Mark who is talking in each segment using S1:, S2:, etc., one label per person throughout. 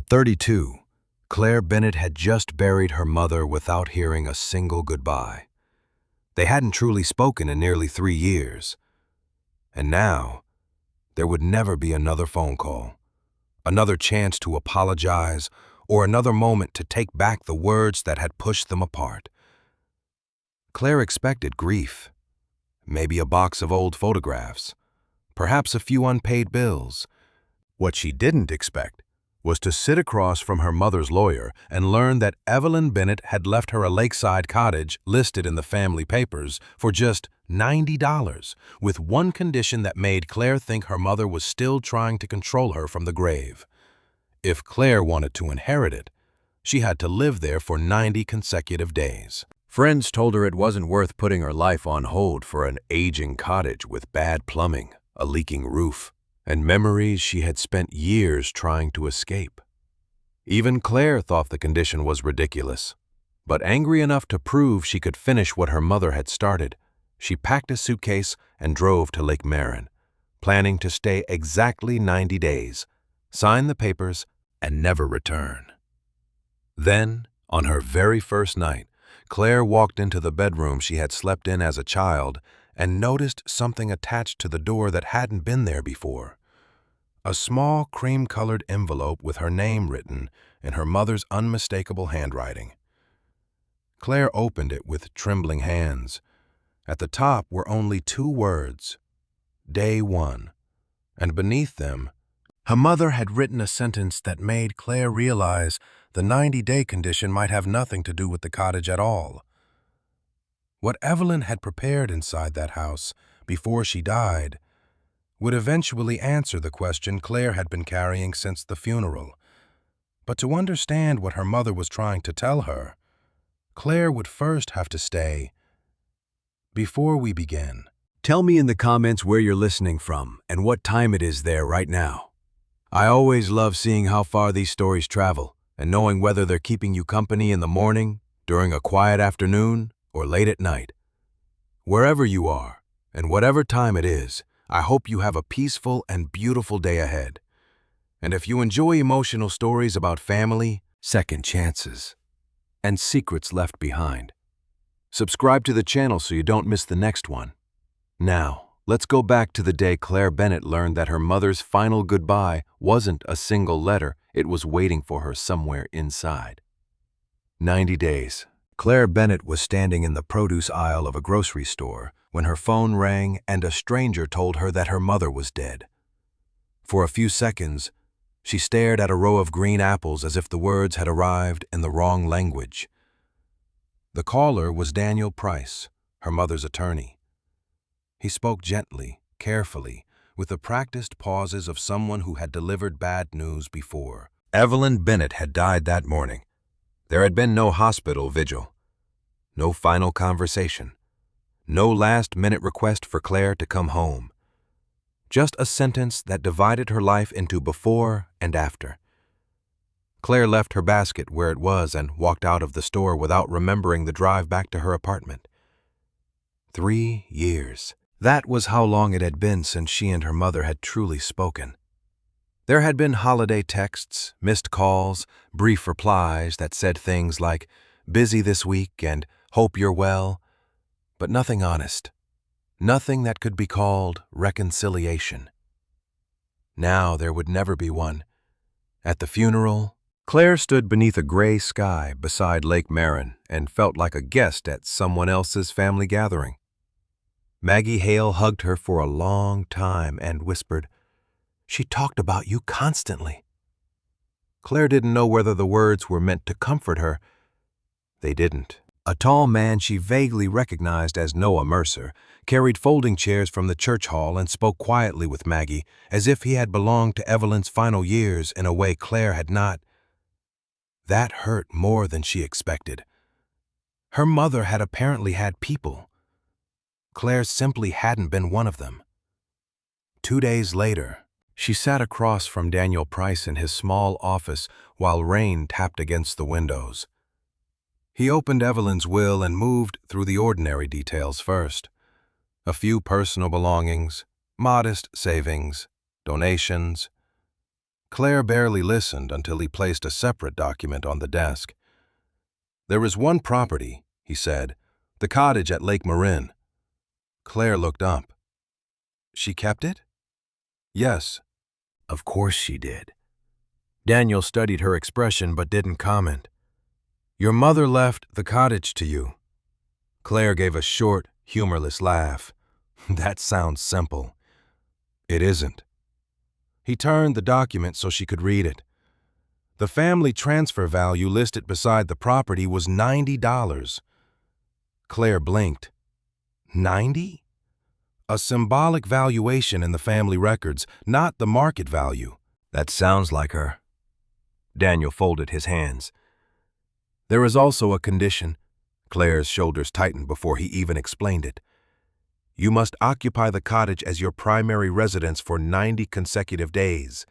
S1: At 32, Claire Bennett had just buried her mother without hearing a single goodbye. They hadn't truly spoken in nearly 3 years. And now, there would never be another phone call, another chance to apologize, or another moment to take back the words that had pushed them apart. Claire expected grief, maybe a box of old photographs, perhaps a few unpaid bills. What she didn't expect was to sit across from her mother's lawyer and learn that Evelyn Bennett had left her a lakeside cottage listed in the family papers for just $90, with one condition that made Claire think her mother was still trying to control her from the grave. If Claire wanted to inherit it, she had to live there for 90 consecutive days. Friends told her it wasn't worth putting her life on hold for an aging cottage with bad plumbing, a leaking roof, and memories she had spent years trying to escape. Even Claire thought the condition was ridiculous. But angry enough to prove she could finish what her mother had started, she packed a suitcase and drove to Lake Marin, planning to stay exactly 90 days, sign the papers, and never return. Then, on her very first night, Claire walked into the bedroom she had slept in as a child and noticed something attached to the door that hadn't been there before. A small cream-colored envelope with her name written in her mother's unmistakable handwriting. Claire opened it with trembling hands. At the top were only 2 words, Day 1, and beneath them, her mother had written a sentence that made Claire realize the 90-day condition might have nothing to do with the cottage at all. What Evelyn had prepared inside that house before she died would eventually answer the question Claire had been carrying since the funeral. But to understand what her mother was trying to tell her, Claire would first have to stay. Before we begin, tell me in the comments where you're listening from and what time it is there right now. I always love seeing how far these stories travel and knowing whether they're keeping you company in the morning, during a quiet afternoon, or late at night. Wherever you are, and whatever time it is, I hope you have a peaceful and beautiful day ahead. And if you enjoy emotional stories about family, second chances, and secrets left behind, subscribe to the channel so you don't miss the next one. Now, let's go back to the day Claire Bennett learned that her mother's final goodbye wasn't a single letter, it was waiting for her somewhere inside. 90 days. Claire Bennett was standing in the produce aisle of a grocery store when her phone rang and a stranger told her that her mother was dead. For a few seconds, she stared at a row of green apples as if the words had arrived in the wrong language. The caller was Daniel Price, her mother's attorney. He spoke gently, carefully, with the practiced pauses of someone who had delivered bad news before. Evelyn Bennett had died that morning. There had been no hospital vigil, no final conversation, no last-minute request for Claire to come home. Just a sentence that divided her life into before and after. Claire left her basket where it was and walked out of the store without remembering the drive back to her apartment. 3 years. That was how long it had been since she and her mother had truly spoken. There had been holiday texts, missed calls, brief replies that said things like, "Busy this week" and "Hope you're well," but nothing honest. Nothing that could be called reconciliation. Now there would never be one. At the funeral, Claire stood beneath a gray sky beside Lake Marin and felt like a guest at someone else's family gathering. Maggie Hale hugged her for a long time and whispered, "She talked about you constantly." Claire didn't know whether the words were meant to comfort her. They didn't. A tall man she vaguely recognized as Noah Mercer carried folding chairs from the church hall and spoke quietly with Maggie as if he had belonged to Evelyn's final years in a way Claire had not. That hurt more than she expected. Her mother had apparently had people. Claire simply hadn't been one of them. 2 days later, she sat across from Daniel Price in his small office while rain tapped against the windows. He opened Evelyn's will and moved through the ordinary details first. A few personal belongings, modest savings, donations. Claire barely listened until he placed a separate document on the desk. "There is one property," he said, "the cottage at Lake Marin." Claire looked up. "She kept it?" "Yes." "Of course she did." Daniel studied her expression but didn't comment. "Your mother left the cottage to you." Claire gave a short, humorless laugh. "That sounds simple." "It isn't." He turned the document so she could read it. The family transfer value listed beside the property was $90. Claire blinked. 90? A symbolic valuation in the family records, not the market value. That sounds like her. Daniel folded his hands. "There is also a condition." Claire's shoulders tightened before he even explained it. "You must occupy the cottage as your primary residence for 90 consecutive days.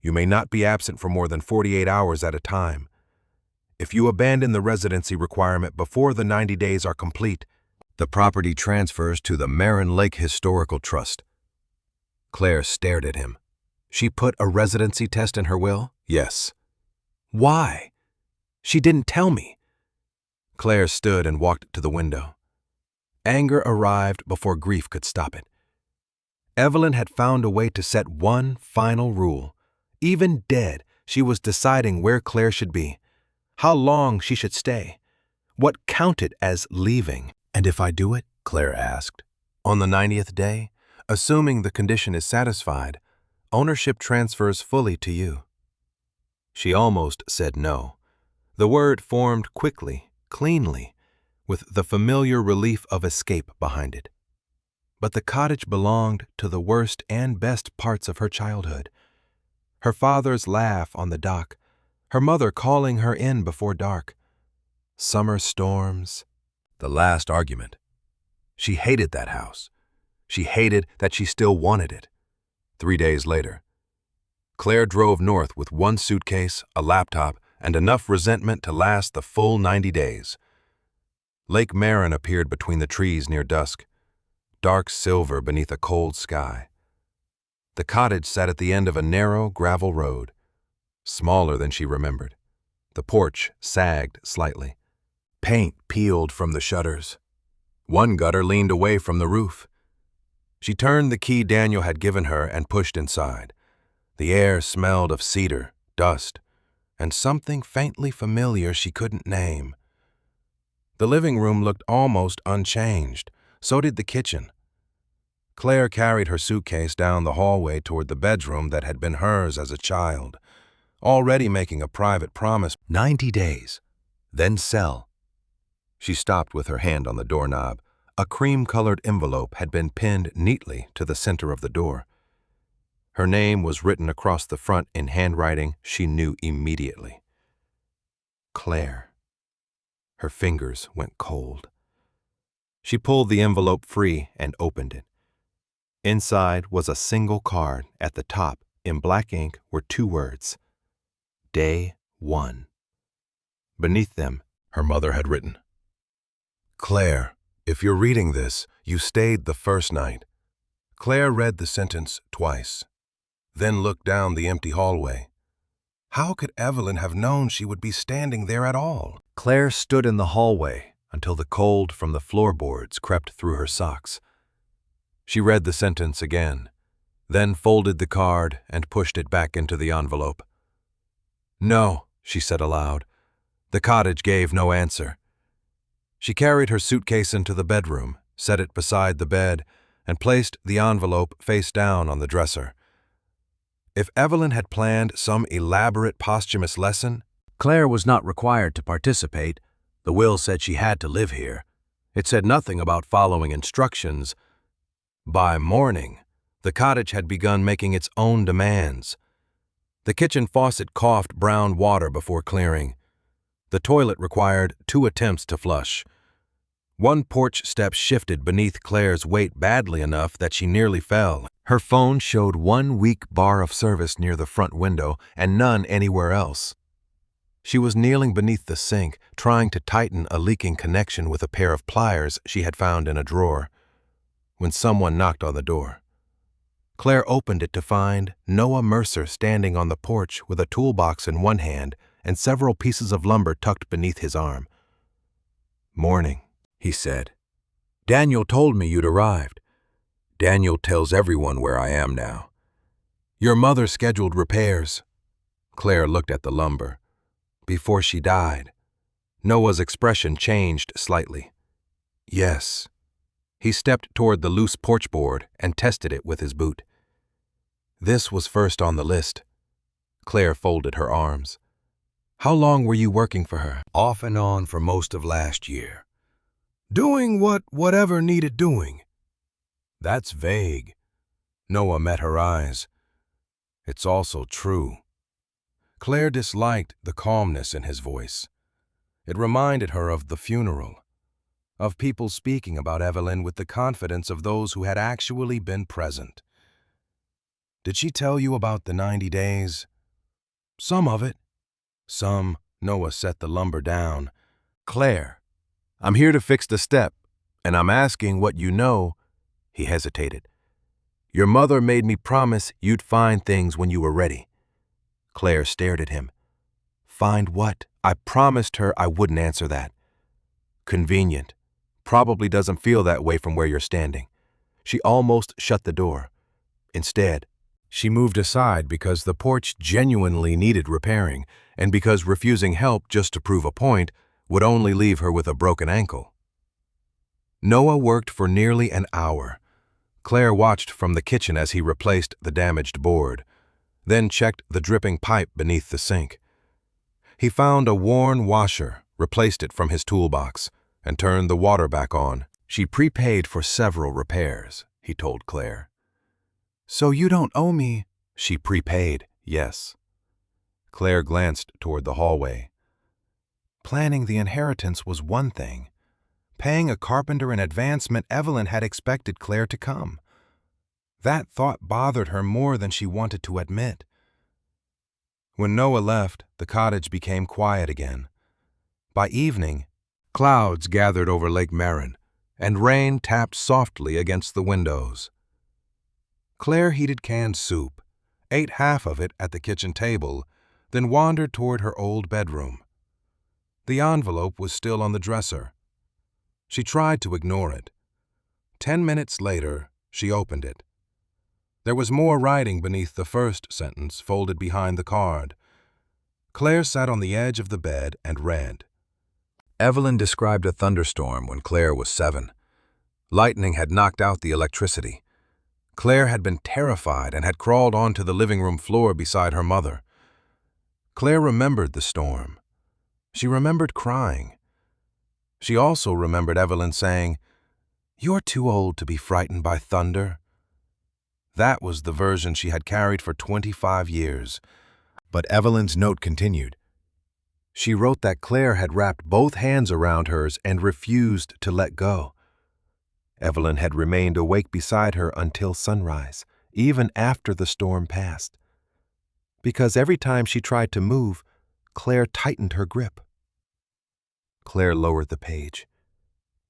S1: You may not be absent for more than 48 hours at a time. If you abandon the residency requirement before the 90 days are complete, the property transfers to the Marin Lake Historical Trust." Claire stared at him. "She put a residency test in her will?" "Yes." "Why? She didn't tell me." Claire stood and walked to the window. Anger arrived before grief could stop it. Evelyn had found a way to set one final rule. Even dead, she was deciding where Claire should be, how long she should stay, what counted as leaving. "And if I do it?" Claire asked. "On the 90th day, assuming the condition is satisfied, ownership transfers fully to you." She almost said no. The word formed quickly, cleanly, with the familiar relief of escape behind it. But the cottage belonged to the worst and best parts of her childhood. Her father's laugh on the dock, her mother calling her in before dark, summer storms, the last argument. She hated that house. She hated that she still wanted it. 3 days later, Claire drove north with one suitcase, a laptop, and enough resentment to last the full 90 days. Lake Marin appeared between the trees near dusk, dark silver beneath a cold sky. The cottage sat at the end of a narrow gravel road, smaller than she remembered. The porch sagged slightly. Paint peeled from the shutters. One gutter leaned away from the roof. She turned the key Daniel had given her and pushed inside. The air smelled of cedar, dust, and something faintly familiar she couldn't name. The living room looked almost unchanged. So did the kitchen. Claire carried her suitcase down the hallway toward the bedroom that had been hers as a child, already making a private promise. 90 days, then sell. She stopped with her hand on the doorknob. A cream-colored envelope had been pinned neatly to the center of the door. Her name was written across the front in handwriting she knew immediately. Claire. Her fingers went cold. She pulled the envelope free and opened it. Inside was a single card. At the top, in black ink, were 2 words: Day 1. Beneath them, her mother had written, "Claire, if you're reading this, you stayed the first night." Claire read the sentence twice, then looked down the empty hallway. How could Evelyn have known she would be standing there at all? Claire stood in the hallway until the cold from the floorboards crept through her socks. She read the sentence again, then folded the card and pushed it back into the envelope. "No," she said aloud. The cottage gave no answer. She carried her suitcase into the bedroom, set it beside the bed, and placed the envelope face down on the dresser. If Evelyn had planned some elaborate posthumous lesson, Claire was not required to participate. The will said she had to live here. It said nothing about following instructions. By morning, the cottage had begun making its own demands. The kitchen faucet coughed brown water before clearing. The toilet required 2 attempts to flush. One porch step shifted beneath Claire's weight badly enough that she nearly fell. Her phone showed 1 weak bar of service near the front window and none anywhere else. She was kneeling beneath the sink, trying to tighten a leaking connection with a pair of pliers she had found in a drawer, when someone knocked on the door. Claire opened it to find Noah Mercer standing on the porch with a toolbox in one hand and several pieces of lumber tucked beneath his arm. "Morning," he said. "Daniel told me you'd arrived. Daniel tells everyone where I am now. Your mother scheduled repairs." Claire looked at the lumber. "Before she died." Noah's expression changed slightly. "Yes." He stepped toward the loose porch board and tested it with his boot. "This was first on the list." Claire folded her arms. "How long were you working for her?" "Off and on for most of last year. Doing whatever needed doing." "That's vague." Noah met her eyes. "It's also true." Claire disliked the calmness in his voice. It reminded her of the funeral, of people speaking about Evelyn with the confidence of those who had actually been present. "Did she tell you about the 90 days?" "Some of it." "Some." Noah set the lumber down. "Claire, I'm here to fix the step, and I'm asking what you know." He hesitated. "Your mother made me promise you'd find things when you were ready." Claire stared at him. "Find what?" "I promised her I wouldn't answer that." "Convenient. Probably doesn't feel that way from where you're standing." She almost shut the door. Instead, she moved aside because the porch genuinely needed repairing, and because refusing help just to prove a point would only leave her with a broken ankle. Noah worked for nearly an hour. Claire watched from the kitchen as he replaced the damaged board, then checked the dripping pipe beneath the sink. He found a worn washer, replaced it from his toolbox, and turned the water back on. "She prepaid for several repairs," he told Claire. "So you don't owe me?" "She prepaid, yes." Claire glanced toward the hallway. Planning the inheritance was one thing. Paying a carpenter in advance meant Evelyn had expected Claire to come. That thought bothered her more than she wanted to admit. When Noah left, the cottage became quiet again. By evening, clouds gathered over Lake Marin, and rain tapped softly against the windows. Claire heated canned soup, ate half of it at the kitchen table, then wandered toward her old bedroom. The envelope was still on the dresser. She tried to ignore it. 10 minutes later, she opened it. There was more writing beneath the first sentence, folded behind the card. Claire sat on the edge of the bed and read. Evelyn described a thunderstorm when Claire was 7. Lightning had knocked out the electricity. Claire had been terrified and had crawled onto the living room floor beside her mother. Claire remembered the storm. She remembered crying. She also remembered Evelyn saying, "You're too old to be frightened by thunder." That was the version she had carried for 25 years. But Evelyn's note continued. She wrote that Claire had wrapped both hands around hers and refused to let go. Evelyn had remained awake beside her until sunrise, even after the storm passed. Because every time she tried to move, Claire tightened her grip. Claire lowered the page.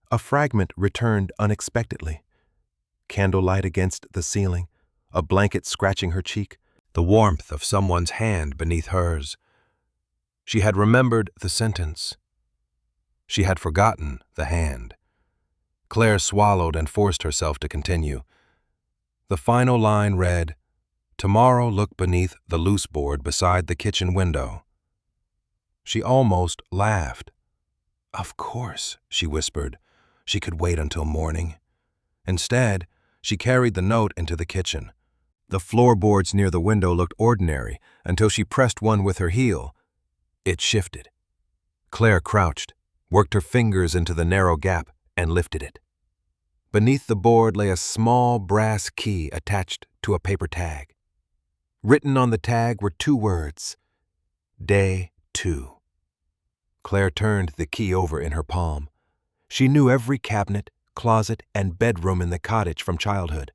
S1: A fragment returned unexpectedly. Candlelight against the ceiling, a blanket scratching her cheek, the warmth of someone's hand beneath hers. She had remembered the sentence. She had forgotten the hand. Claire swallowed and forced herself to continue. The final line read, "Tomorrow look beneath the loose board beside the kitchen window." She almost laughed. Of course, she whispered. She could wait until morning. Instead, she carried the note into the kitchen. The floorboards near the window looked ordinary until she pressed one with her heel. It shifted. Claire crouched, worked her fingers into the narrow gap, and lifted it. Beneath the board lay a small brass key attached to a paper tag. Written on the tag were 2 words, Day 2. Claire turned the key over in her palm. She knew every cabinet, closet, and bedroom in the cottage from childhood.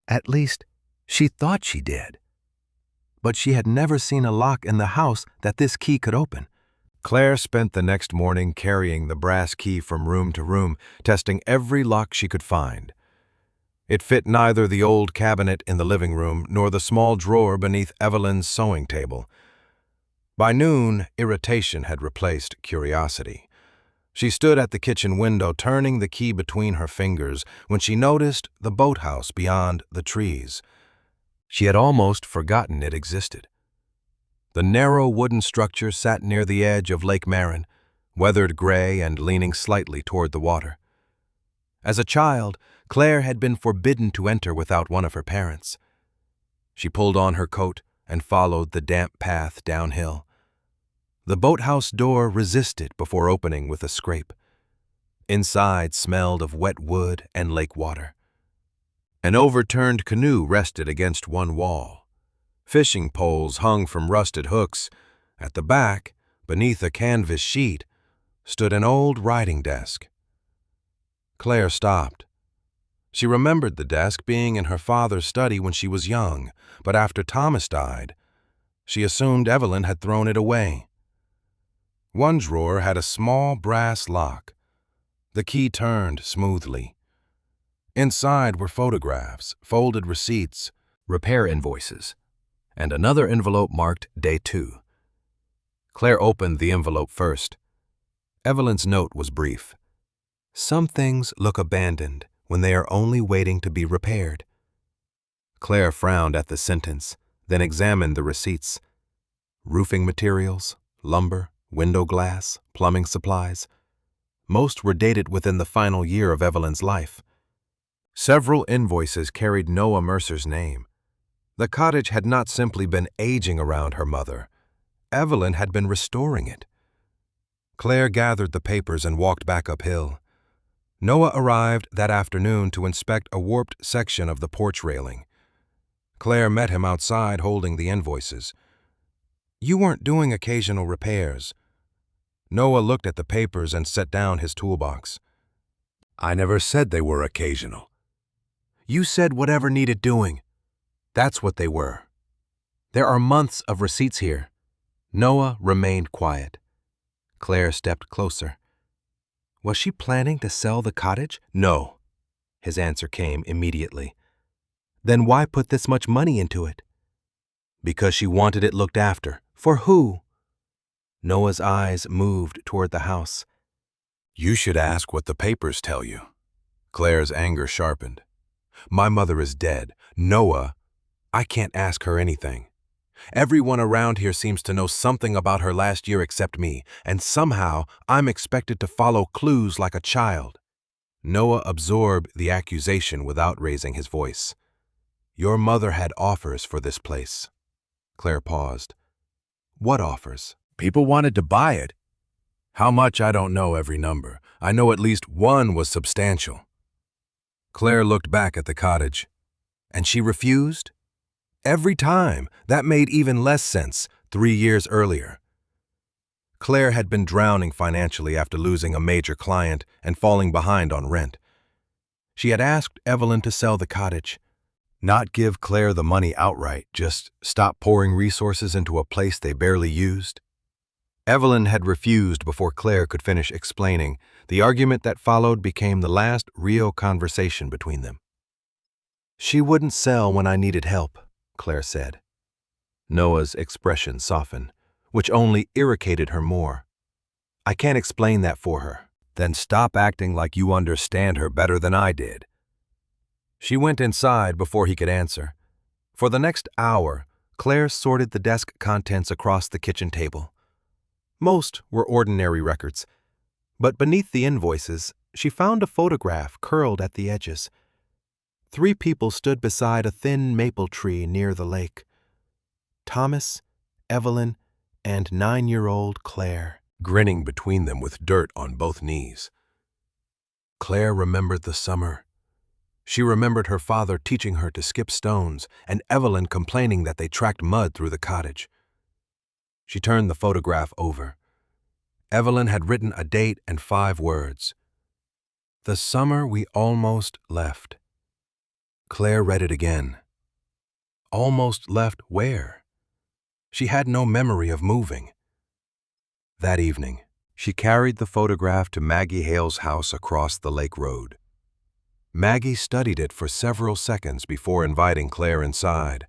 S1: At least, she thought she did. But she had never seen a lock in the house that this key could open. Claire spent the next morning carrying the brass key from room to room, testing every lock she could find. It fit neither the old cabinet in the living room nor the small drawer beneath Evelyn's sewing table. By noon, irritation had replaced curiosity. She stood at the kitchen window, turning the key between her fingers, when she noticed the boathouse beyond the trees. She had almost forgotten it existed. The narrow wooden structure sat near the edge of Lake Marin, weathered gray and leaning slightly toward the water. As a child, Claire had been forbidden to enter without one of her parents. She pulled on her coat and followed the damp path downhill. The boathouse door resisted before opening with a scrape. Inside smelled of wet wood and lake water. An overturned canoe rested against one wall. Fishing poles hung from rusted hooks. At the back, beneath a canvas sheet, stood an old writing desk. Claire stopped. She remembered the desk being in her father's study when she was young, but after Thomas died, she assumed Evelyn had thrown it away. One drawer had a small brass lock. The key turned smoothly. Inside were photographs, folded receipts, repair invoices, and another envelope marked Day 2. Claire opened the envelope first. Evelyn's note was brief. Some things look abandoned when they are only waiting to be repaired. Claire frowned at the sentence, then examined the receipts. Roofing materials, lumber, window glass, plumbing supplies. Most were dated within the final year of Evelyn's life. Several invoices carried Noah Mercer's name. The cottage had not simply been aging around her mother. Evelyn had been restoring it. Claire gathered the papers and walked back uphill. Noah arrived that afternoon to inspect a warped section of the porch railing. Claire met him outside holding the invoices. You weren't doing occasional repairs. Noah looked at the papers and set down his toolbox. I never said they were occasional. You said whatever needed doing. That's what they were. There are months of receipts here. Noah remained quiet. Claire stepped closer. Was she planning to sell the cottage? No. His answer came immediately. Then why put this much money into it? Because she wanted it looked after. For who? Noah's eyes moved toward the house. You should ask what the papers tell you. Claire's anger sharpened. My mother is dead. Noah, I can't ask her anything. Everyone around here seems to know something about her last year except me, and somehow I'm expected to follow clues like a child. Noah absorbed the accusation without raising his voice. Your mother had offers for this place. Claire paused. What offers? People wanted to buy it. How much, I don't know every number. I know at least one was substantial. Claire looked back at the cottage. And she refused? Every time. That made even less sense 3 years earlier. Claire had been drowning financially after losing a major client and falling behind on rent. She had asked Evelyn to sell the cottage. Not give Claire the money outright, just stop pouring resources into a place they barely used. Evelyn had refused before Claire could finish explaining. The argument that followed became the last real conversation between them. She wouldn't sell when I needed help, Claire said. Noah's expression softened, which only irritated her more. I can't explain that for her. Then stop acting like you understand her better than I did. She went inside before he could answer. For the next hour, Claire sorted the desk contents across the kitchen table. Most were ordinary records, but beneath the invoices, she found a photograph curled at the edges. 3 people stood beside a thin maple tree near the lake. Thomas, Evelyn, and 9-year-old Claire, grinning between them with dirt on both knees. Claire remembered the summer. She remembered her father teaching her to skip stones and Evelyn complaining that they tracked mud through the cottage. She turned the photograph over. Evelyn had written a date and 5 words. The summer we almost left. Claire read it again. Almost left where? She had no memory of moving. That evening, she carried the photograph to Maggie Hale's house across the lake road. Maggie studied it for several seconds before inviting Claire inside.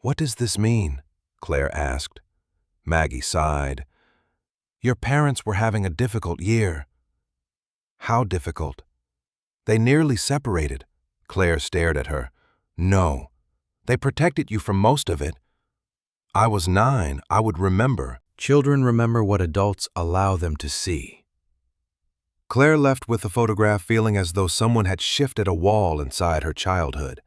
S1: "What does this mean?" Claire asked. Maggie sighed. "Your parents were having a difficult year." "How difficult?" "They nearly separated." Claire stared at her. "No. They protected you from most of it." "I was 9. I would remember." Children remember what adults allow them to see. Claire left with the photograph feeling as though someone had shifted a wall inside her childhood.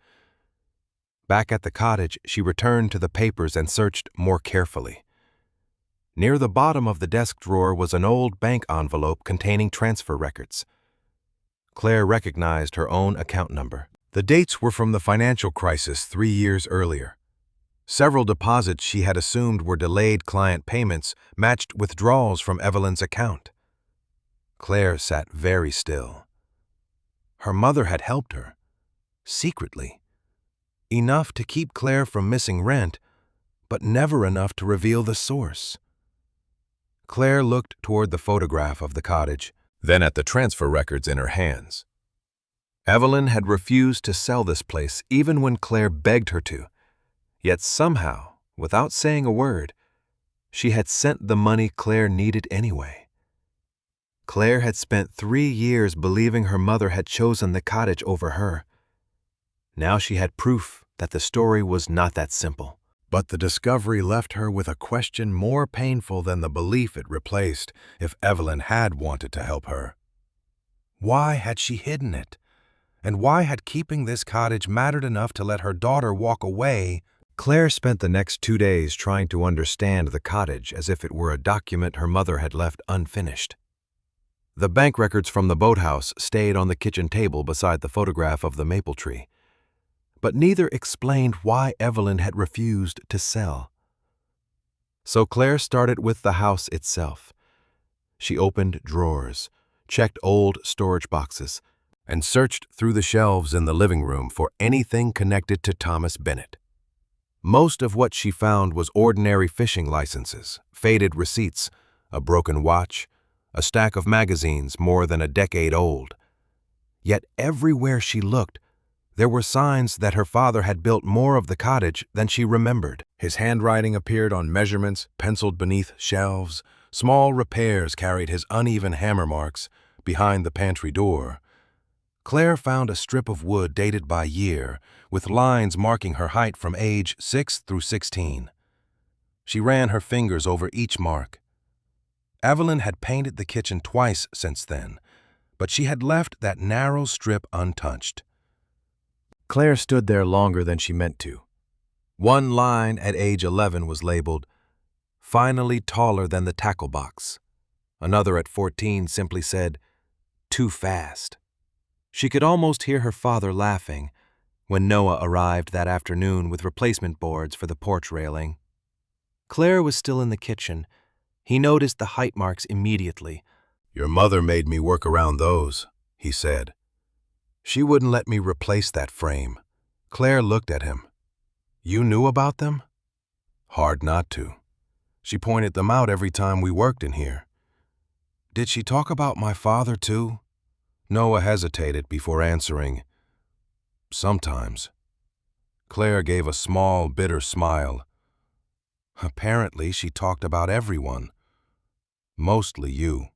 S1: Back at the cottage, she returned to the papers and searched more carefully. Near the bottom of the desk drawer was an old bank envelope containing transfer records. Claire recognized her own account number. The dates were from the financial crisis 3 years earlier. Several deposits she had assumed were delayed client payments matched withdrawals from Evelyn's account. Claire sat very still. Her mother had helped her, secretly. Enough to keep Claire from missing rent, but never enough to reveal the source. Claire looked toward the photograph of the cottage, then at the transfer records in her hands. Evelyn had refused to sell this place even when Claire begged her to. Yet somehow, without saying a word, she had sent the money Claire needed anyway. Claire had spent 3 years believing her mother had chosen the cottage over her. Now she had proof that the story was not that simple. But the discovery left her with a question more painful than the belief it replaced if Evelyn had wanted to help her. Why had she hidden it? And why had keeping this cottage mattered enough to let her daughter walk away? Claire spent the next 2 days trying to understand the cottage as if it were a document her mother had left unfinished. The bank records from the boathouse stayed on the kitchen table beside the photograph of the maple tree. But neither explained why Evelyn had refused to sell. So Claire started with the house itself. She opened drawers, checked old storage boxes, and searched through the shelves in the living room for anything connected to Thomas Bennett. Most of what she found was ordinary fishing licenses, faded receipts, a broken watch, a stack of magazines more than a decade old. Yet everywhere she looked, there were signs that her father had built more of the cottage than she remembered. His handwriting appeared on measurements penciled beneath shelves. Small repairs carried his uneven hammer marks behind the pantry door. Claire found a strip of wood dated by year, with lines marking her height from age 6 through 16. She ran her fingers over each mark. Evelyn had painted the kitchen twice since then, but she had left that narrow strip untouched. Claire stood there longer than she meant to. One line at age 11 was labeled, "Finally taller than the tackle box." Another at 14 simply said, "Too fast." She could almost hear her father laughing when Noah arrived that afternoon with replacement boards for the porch railing. Claire was still in the kitchen. He noticed the height marks immediately. "Your mother made me work around those," he said. "She wouldn't let me replace that frame." Claire looked at him. "You knew about them?" "Hard not to. She pointed them out every time we worked in here." "Did she talk about my father, too?" Noah hesitated before answering, "Sometimes." Claire gave a small, bitter smile. "Apparently, she talked about everyone. Mostly you."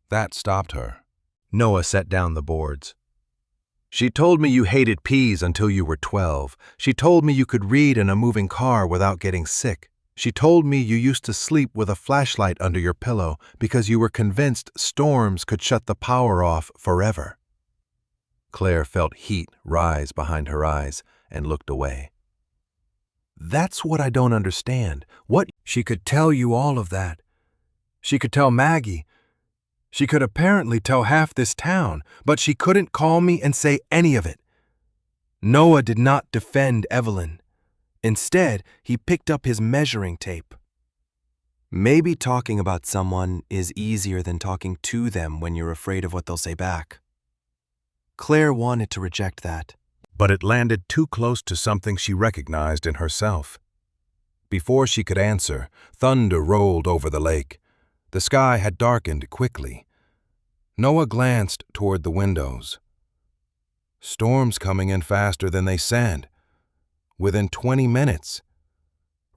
S1: That stopped her. Noah set down the boards. "She told me you hated peas until you were 12. She told me you could read in a moving car without getting sick. She told me you used to sleep with a flashlight under your pillow because you were convinced storms could shut the power off forever." Claire felt heat rise behind her eyes and looked away. "That's what I don't understand. What?" "She could tell you all of that. She could tell Maggie. She could apparently tell half this town, but she couldn't call me and say any of it." Noah did not defend Evelyn. Instead, he picked up his measuring tape. "Maybe talking about someone is easier than talking to them when you're afraid of what they'll say back." Claire wanted to reject that, but it landed too close to something she recognized in herself. Before she could answer, thunder rolled over the lake. The sky had darkened quickly. Noah glanced toward the windows. Storms coming in faster than they send. Within 20 minutes,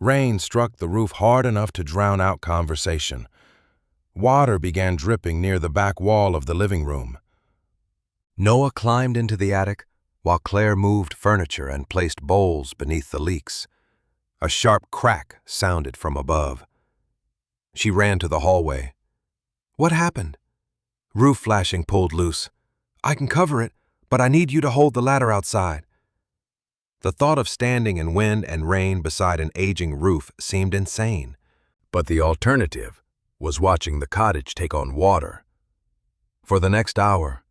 S1: rain struck the roof hard enough to drown out conversation. Water began dripping near the back wall of the living room. Noah climbed into the attic while Claire moved furniture and placed bowls beneath the leaks. A sharp crack sounded from above. She ran to the hallway. "What happened?" "Roof flashing pulled loose. I can cover it, but I need you to hold the ladder outside." The thought of standing in wind and rain beside an aging roof seemed insane. But the alternative was watching the cottage take on water. For the next hour,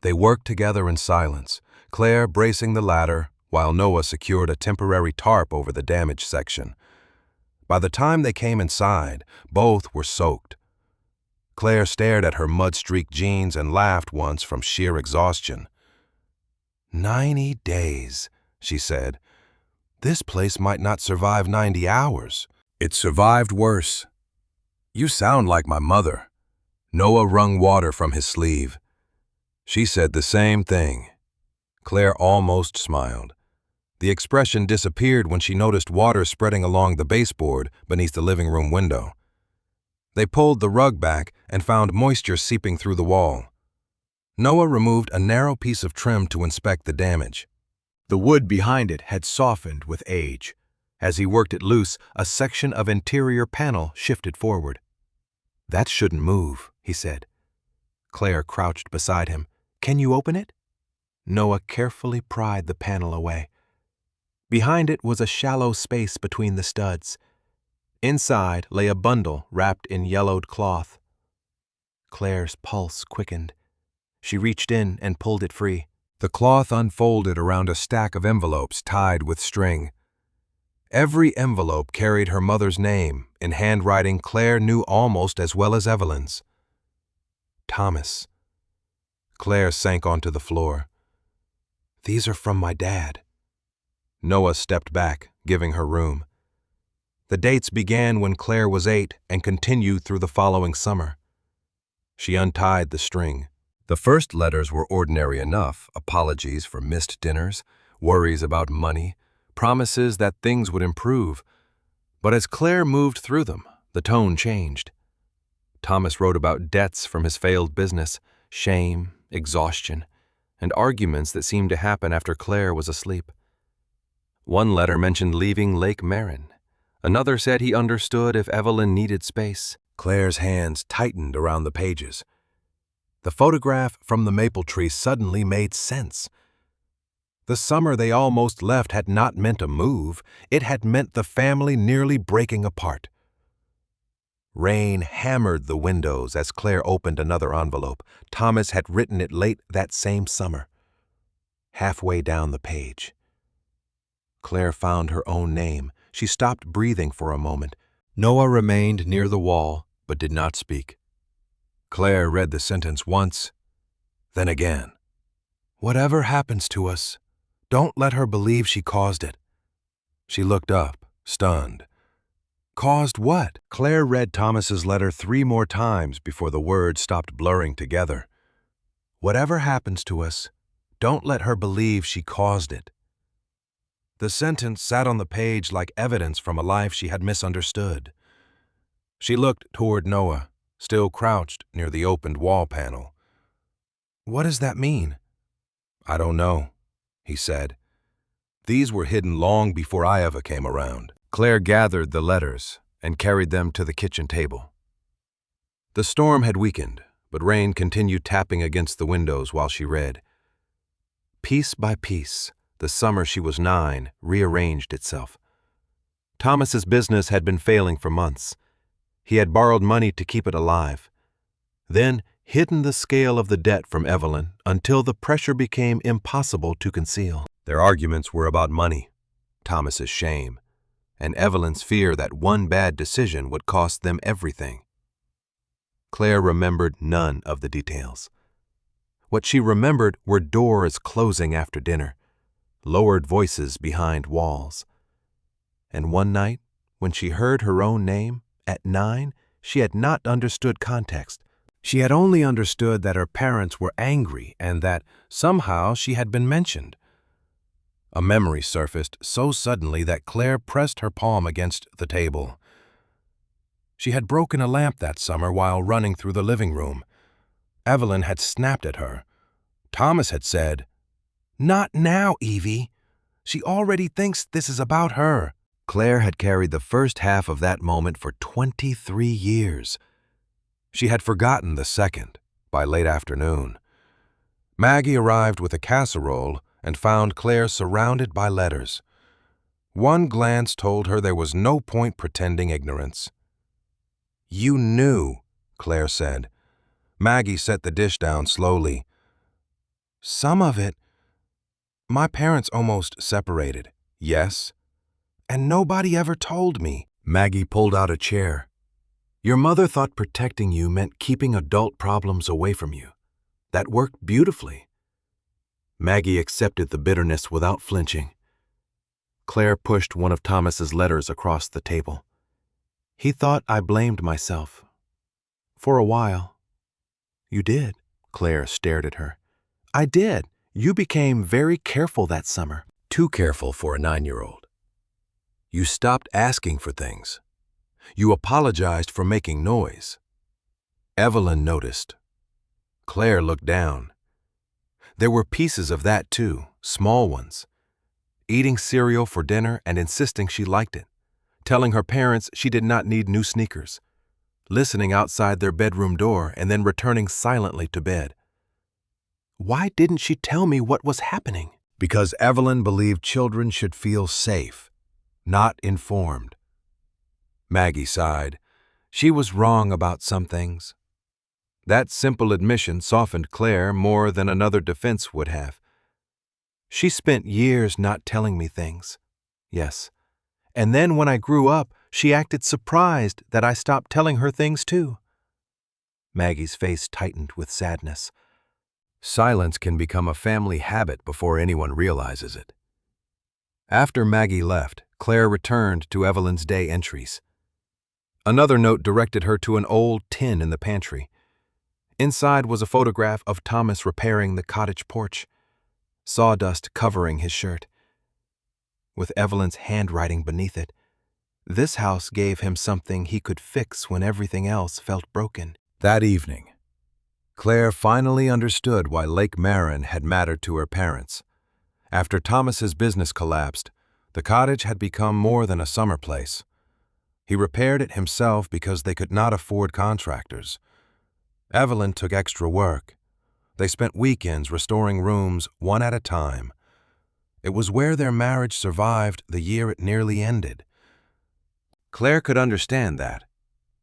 S1: they worked together in silence, Claire bracing the ladder while Noah secured a temporary tarp over the damaged section. By the time they came inside, both were soaked. Claire stared at her mud-streaked jeans and laughed once from sheer exhaustion. 90 days, she said. This place might not survive 90 hours. It survived worse. You sound like my mother. Noah wrung water from his sleeve. She said the same thing. Claire almost smiled. The expression disappeared when she noticed water spreading along the baseboard beneath the living room window. They pulled the rug back and found moisture seeping through the wall. Noah removed a narrow piece of trim to inspect the damage. The wood behind it had softened with age. As he worked it loose, a section of interior panel shifted forward. "That shouldn't move," he said. Claire crouched beside him. "Can you open it?" Noah carefully pried the panel away. Behind it was a shallow space between the studs. Inside lay a bundle wrapped in yellowed cloth. Claire's pulse quickened. She reached in and pulled it free. The cloth unfolded around a stack of envelopes tied with string. Every envelope carried her mother's name in handwriting Claire knew almost as well as Evelyn's. Thomas. Claire sank onto the floor. "These are from my dad." Noah stepped back, giving her room. The dates began when Claire was 8 and continued through the following summer. She untied the string. The first letters were ordinary enough: apologies for missed dinners, worries about money, promises that things would improve. But as Claire moved through them, the tone changed. Thomas wrote about debts from his failed business, shame, exhaustion, and arguments that seemed to happen after Claire was asleep. One letter mentioned leaving Lake Marin. Another said he understood if Evelyn needed space. Claire's hands tightened around the pages. The photograph from the maple tree suddenly made sense. The summer they almost left had not meant a move. It had meant the family nearly breaking apart. Rain hammered the windows as Claire opened another envelope. Thomas had written it late that same summer. Halfway down the page, Claire found her own name. She stopped breathing for a moment. Noah remained near the wall, but did not speak. Claire read the sentence once, then again. "Whatever happens to us, don't let her believe she caused it." She looked up, stunned. "Caused what?" Claire read Thomas's letter 3 more times before the words stopped blurring together. "Whatever happens to us, don't let her believe she caused it." The sentence sat on the page like evidence from a life she had misunderstood. She looked toward Noah, still crouched near the opened wall panel. "What does that mean?" "I don't know," he said. "These were hidden long before I ever came around." Claire gathered the letters and carried them to the kitchen table. The storm had weakened, but rain continued tapping against the windows while she read. Piece by piece, the summer she was 9 rearranged itself. Thomas's business had been failing for months. He had borrowed money to keep it alive, then hidden the scale of the debt from Evelyn until the pressure became impossible to conceal. Their arguments were about money, Thomas's shame, and Evelyn's fear that one bad decision would cost them everything. Claire remembered none of the details. What she remembered were doors closing after dinner, lowered voices behind walls. And one night, when she heard her own name, at 9, she had not understood context. She had only understood that her parents were angry and that somehow she had been mentioned. A memory surfaced so suddenly that Claire pressed her palm against the table. She had broken a lamp that summer while running through the living room. Evelyn had snapped at her. Thomas had said, "Not now, Evie. She already thinks this is about her." Claire had carried the first half of that moment for 23 years. She had forgotten the second by late afternoon. Maggie arrived with a casserole and found Claire surrounded by letters. One glance told her there was no point pretending ignorance. "You knew," Claire said. Maggie set the dish down slowly. "Some of it. My parents almost separated, yes. And nobody ever told me." Maggie pulled out a chair. "Your mother thought protecting you meant keeping adult problems away from you. That worked beautifully." Maggie accepted the bitterness without flinching. Claire pushed one of Thomas's letters across the table. "He thought I blamed myself. For a while." "You did." Claire stared at her. "I did. You became very careful that summer." "Too careful for a 9-year-old. You stopped asking for things. You apologized for making noise." Evelyn noticed. Claire looked down. There were pieces of that too, small ones. Eating cereal for dinner and insisting she liked it. Telling her parents she did not need new sneakers. Listening outside their bedroom door and then returning silently to bed. Why didn't she tell me what was happening? Because Evelyn believed children should feel safe, not informed. Maggie sighed. She was wrong about some things. That simple admission softened Claire more than another defense would have. "She spent years not telling me things." "Yes. And then when I grew up, she acted surprised that I stopped telling her things too." Maggie's face tightened with sadness. Silence can become a family habit before anyone realizes it. After Maggie left, Claire returned to Evelyn's day entries. Another note directed her to an old tin in the pantry. Inside was a photograph of Thomas repairing the cottage porch, sawdust covering his shirt. With Evelyn's handwriting beneath it, this house gave him something he could fix when everything else felt broken. That evening, Claire finally understood why Lake Marin had mattered to her parents. After Thomas's business collapsed, the cottage had become more than a summer place. He repaired it himself because they could not afford contractors. Evelyn took extra work. They spent weekends restoring rooms one at a time. It was where their marriage survived the year it nearly ended. Claire could understand that.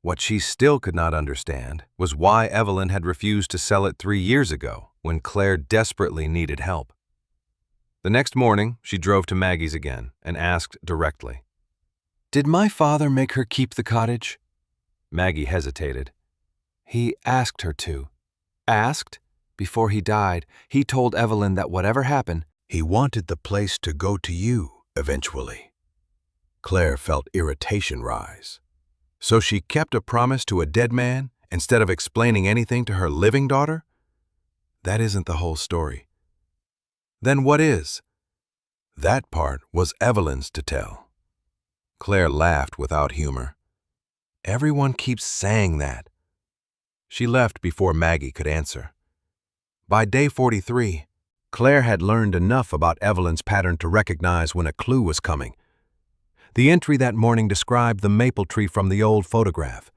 S1: What she still could not understand was why Evelyn had refused to sell it 3 years ago when Claire desperately needed help. The next morning, she drove to Maggie's again and asked directly, "Did my father make her keep the cottage?" Maggie hesitated. "He asked her to." "Asked?" Before he died, he told Evelyn that whatever happened, he wanted the place to go to you eventually. Claire felt irritation rise. So she kept a promise to a dead man instead of explaining anything to her living daughter? That isn't the whole story. Then what is? That part was Evelyn's to tell. Claire laughed without humor. Everyone keeps saying that. She left before Maggie could answer. By day 43, Claire had learned enough about Evelyn's pattern to recognize when a clue was coming. The entry that morning described the maple tree from the old photograph.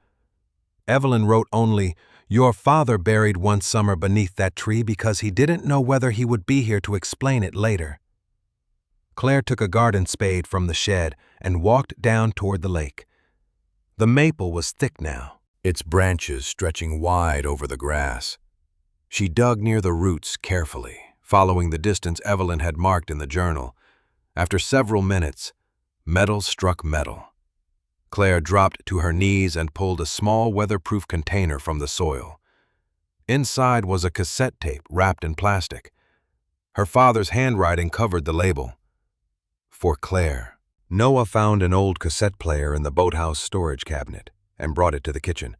S1: Evelyn wrote only, "Your father buried one summer beneath that tree because he didn't know whether he would be here to explain it later." Claire took a garden spade from the shed and walked down toward the lake. The maple was thick now, its branches stretching wide over the grass. She dug near the roots carefully, following the distance Evelyn had marked in the journal. After several minutes, metal struck metal. Claire dropped to her knees and pulled a small weatherproof container from the soil. Inside was a cassette tape wrapped in plastic. Her father's handwriting covered the label. For Claire. Noah found an old cassette player in the boathouse storage cabinet and brought it to the kitchen.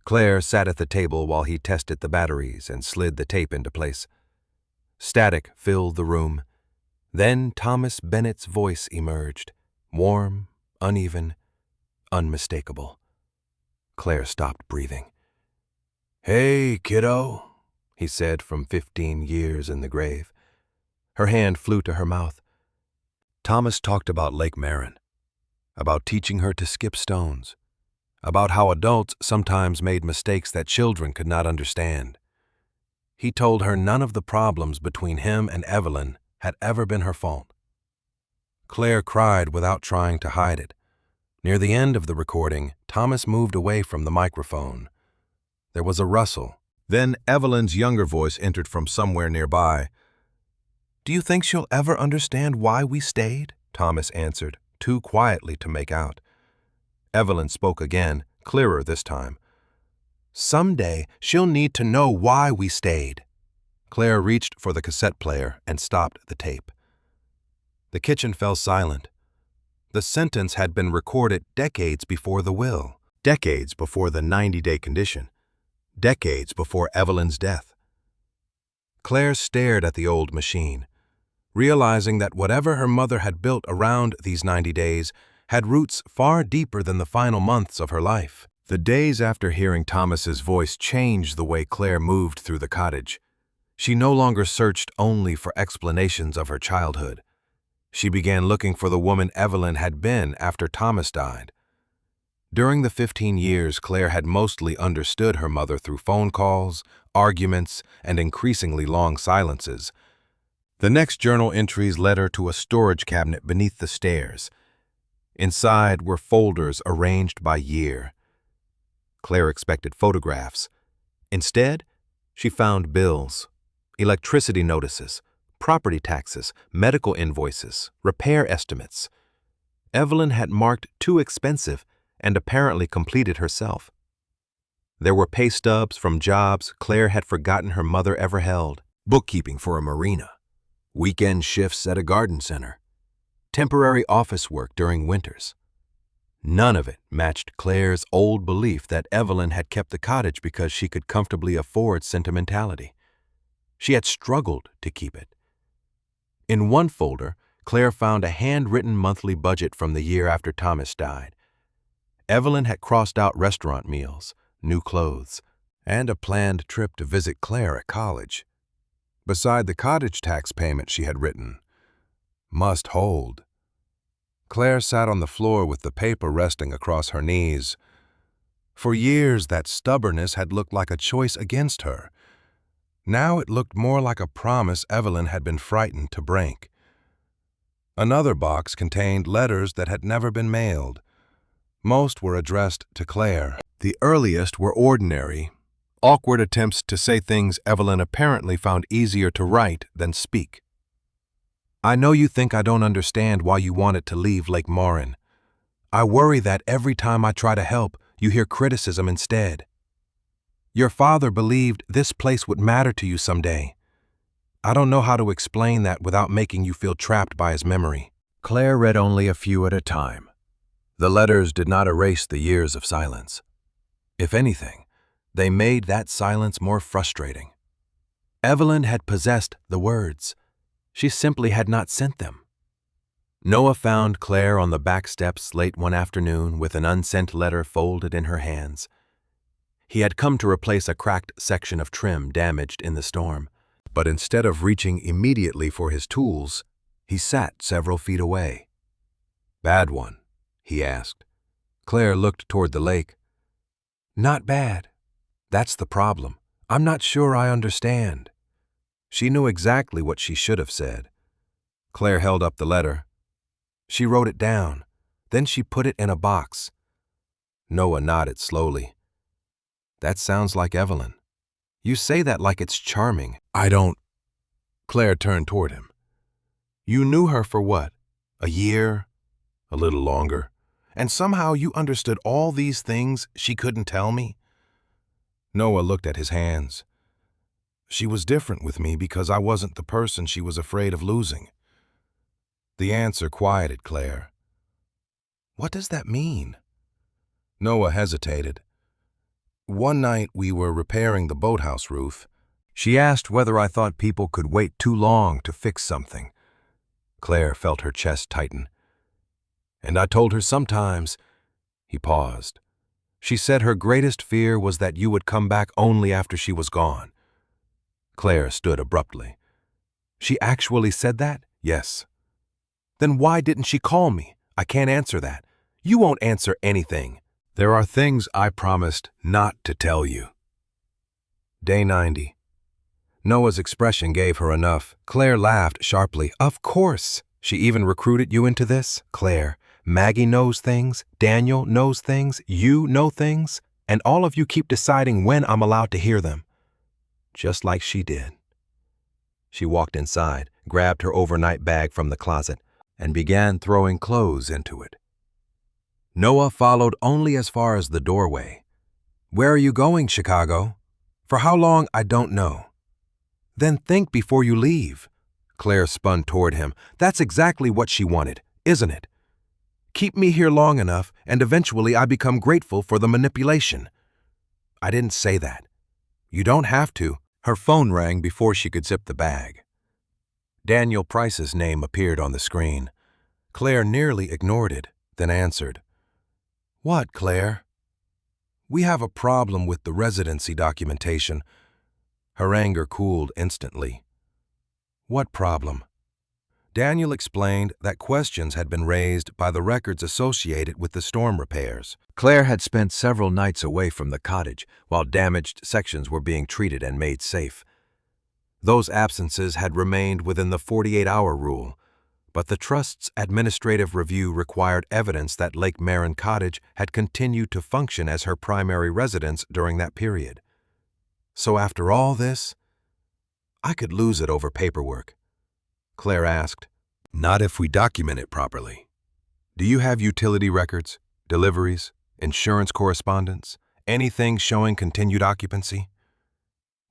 S1: Claire sat at the table while he tested the batteries and slid the tape into place. Static filled the room. Then Thomas Bennett's voice emerged, warm, uneven, unmistakable. Claire stopped breathing. "Hey, kiddo," he said from 15 years in the grave. Her hand flew to her mouth. Thomas talked about Lake Marin, about teaching her to skip stones, about how adults sometimes made mistakes that children could not understand. He told her none of the problems between him and Evelyn had ever been her fault. Claire cried without trying to hide it. Near the end of the recording, Thomas moved away from the microphone. There was a rustle. Then Evelyn's younger voice entered from somewhere nearby. "Do you think she'll ever understand why we stayed?" Thomas answered, too quietly to make out. Evelyn spoke again, clearer this time. "Someday she'll need to know why we stayed." Claire reached for the cassette player and stopped the tape. The kitchen fell silent. The sentence had been recorded decades before the will, decades before the 90-day condition, decades before Evelyn's death. Claire stared at the old machine, realizing that whatever her mother had built around these 90 days had roots far deeper than the final months of her life. The days after hearing Thomas's voice changed the way Claire moved through the cottage. She no longer searched only for explanations of her childhood. She began looking for the woman Evelyn had been after Thomas died. During the 15 years, Claire had mostly understood her mother through phone calls, arguments, and increasingly long silences. The next journal entries led her to a storage cabinet beneath the stairs. Inside were folders arranged by year. Claire expected photographs. Instead, she found bills, electricity notices, property taxes, medical invoices, repair estimates. Evelyn had marked too expensive and apparently completed herself. There were pay stubs from jobs Claire had forgotten her mother ever held: bookkeeping for a marina, weekend shifts at a garden center, temporary office work during winters. None of it matched Claire's old belief that Evelyn had kept the cottage because she could comfortably afford sentimentality. She had struggled to keep it. In one folder, Claire found a handwritten monthly budget from the year after Thomas died. Evelyn had crossed out restaurant meals, new clothes, and a planned trip to visit Claire at college. Beside the cottage tax payment she had written, "Must hold." Claire sat on the floor with the paper resting across her knees. For years, that stubbornness had looked like a choice against her. Now it looked more like a promise Evelyn had been frightened to break. Another box contained letters that had never been mailed. Most were addressed to Claire. The earliest were ordinary, awkward attempts to say things Evelyn apparently found easier to write than speak. "I know you think I don't understand why you wanted to leave Lake Marin. I worry that every time I try to help, you hear criticism instead. Your father believed this place would matter to you someday. I don't know how to explain that without making you feel trapped by his memory." Claire read only a few at a time. The letters did not erase the years of silence. If anything, they made that silence more frustrating. Evelyn had possessed the words. She simply had not sent them. Noah found Claire on the back steps late one afternoon with an unsent letter folded in her hands. He had come to replace a cracked section of trim damaged in the storm, but instead of reaching immediately for his tools, he sat several feet away. "Bad one?" he asked. Claire looked toward the lake. "Not bad. That's the problem. I'm not sure I understand." She knew exactly what she should have said. Claire held up the letter. She wrote it down. Then she put it in a box. Noah nodded slowly. "That sounds like Evelyn. You say that like it's charming." "I don't." Claire turned toward him. "You knew her for what? A year? A little longer? And somehow you understood all these things she couldn't tell me?" Noah looked at his hands. "She was different with me because I wasn't the person she was afraid of losing." The answer quieted Claire. "What does that mean?" Noah hesitated. One night we were repairing the boathouse roof. She asked whether I thought people could wait too long to fix something. Claire felt her chest tighten. And I told her sometimes. He paused. She said her greatest fear was that you would come back only after she was gone. Claire stood abruptly. She actually said that? Yes. Then why didn't she call me? I can't answer that. You won't answer anything. There are things I promised not to tell you. Day 90. Noah's expression gave her enough. Claire laughed sharply. Of course. She even recruited you into this? Claire, Maggie knows things, Daniel knows things, you know things, and all of you keep deciding when I'm allowed to hear them. Just like she did. She walked inside, grabbed her overnight bag from the closet, and began throwing clothes into it. Noah followed only as far as the doorway. Where are you going, Chicago? For how long, I don't know. Then think before you leave. Claire spun toward him. That's exactly what she wanted, isn't it? Keep me here long enough, and eventually I become grateful for the manipulation. I didn't say that. You don't have to. Her phone rang before she could zip the bag. Daniel Price's name appeared on the screen. Claire nearly ignored it, then answered. What, Claire? We have a problem with the residency documentation. Her anger cooled instantly. What problem? Daniel explained that questions had been raised by the records associated with the storm repairs. Claire had spent several nights away from the cottage while damaged sections were being treated and made safe. Those absences had remained within the 48-hour rule, but the Trust's administrative review required evidence that Lake Marin Cottage had continued to function as her primary residence during that period. So after all this, I could lose it over paperwork. Claire asked, Not if we document it properly. Do you have utility records, deliveries, insurance correspondence, anything showing continued occupancy?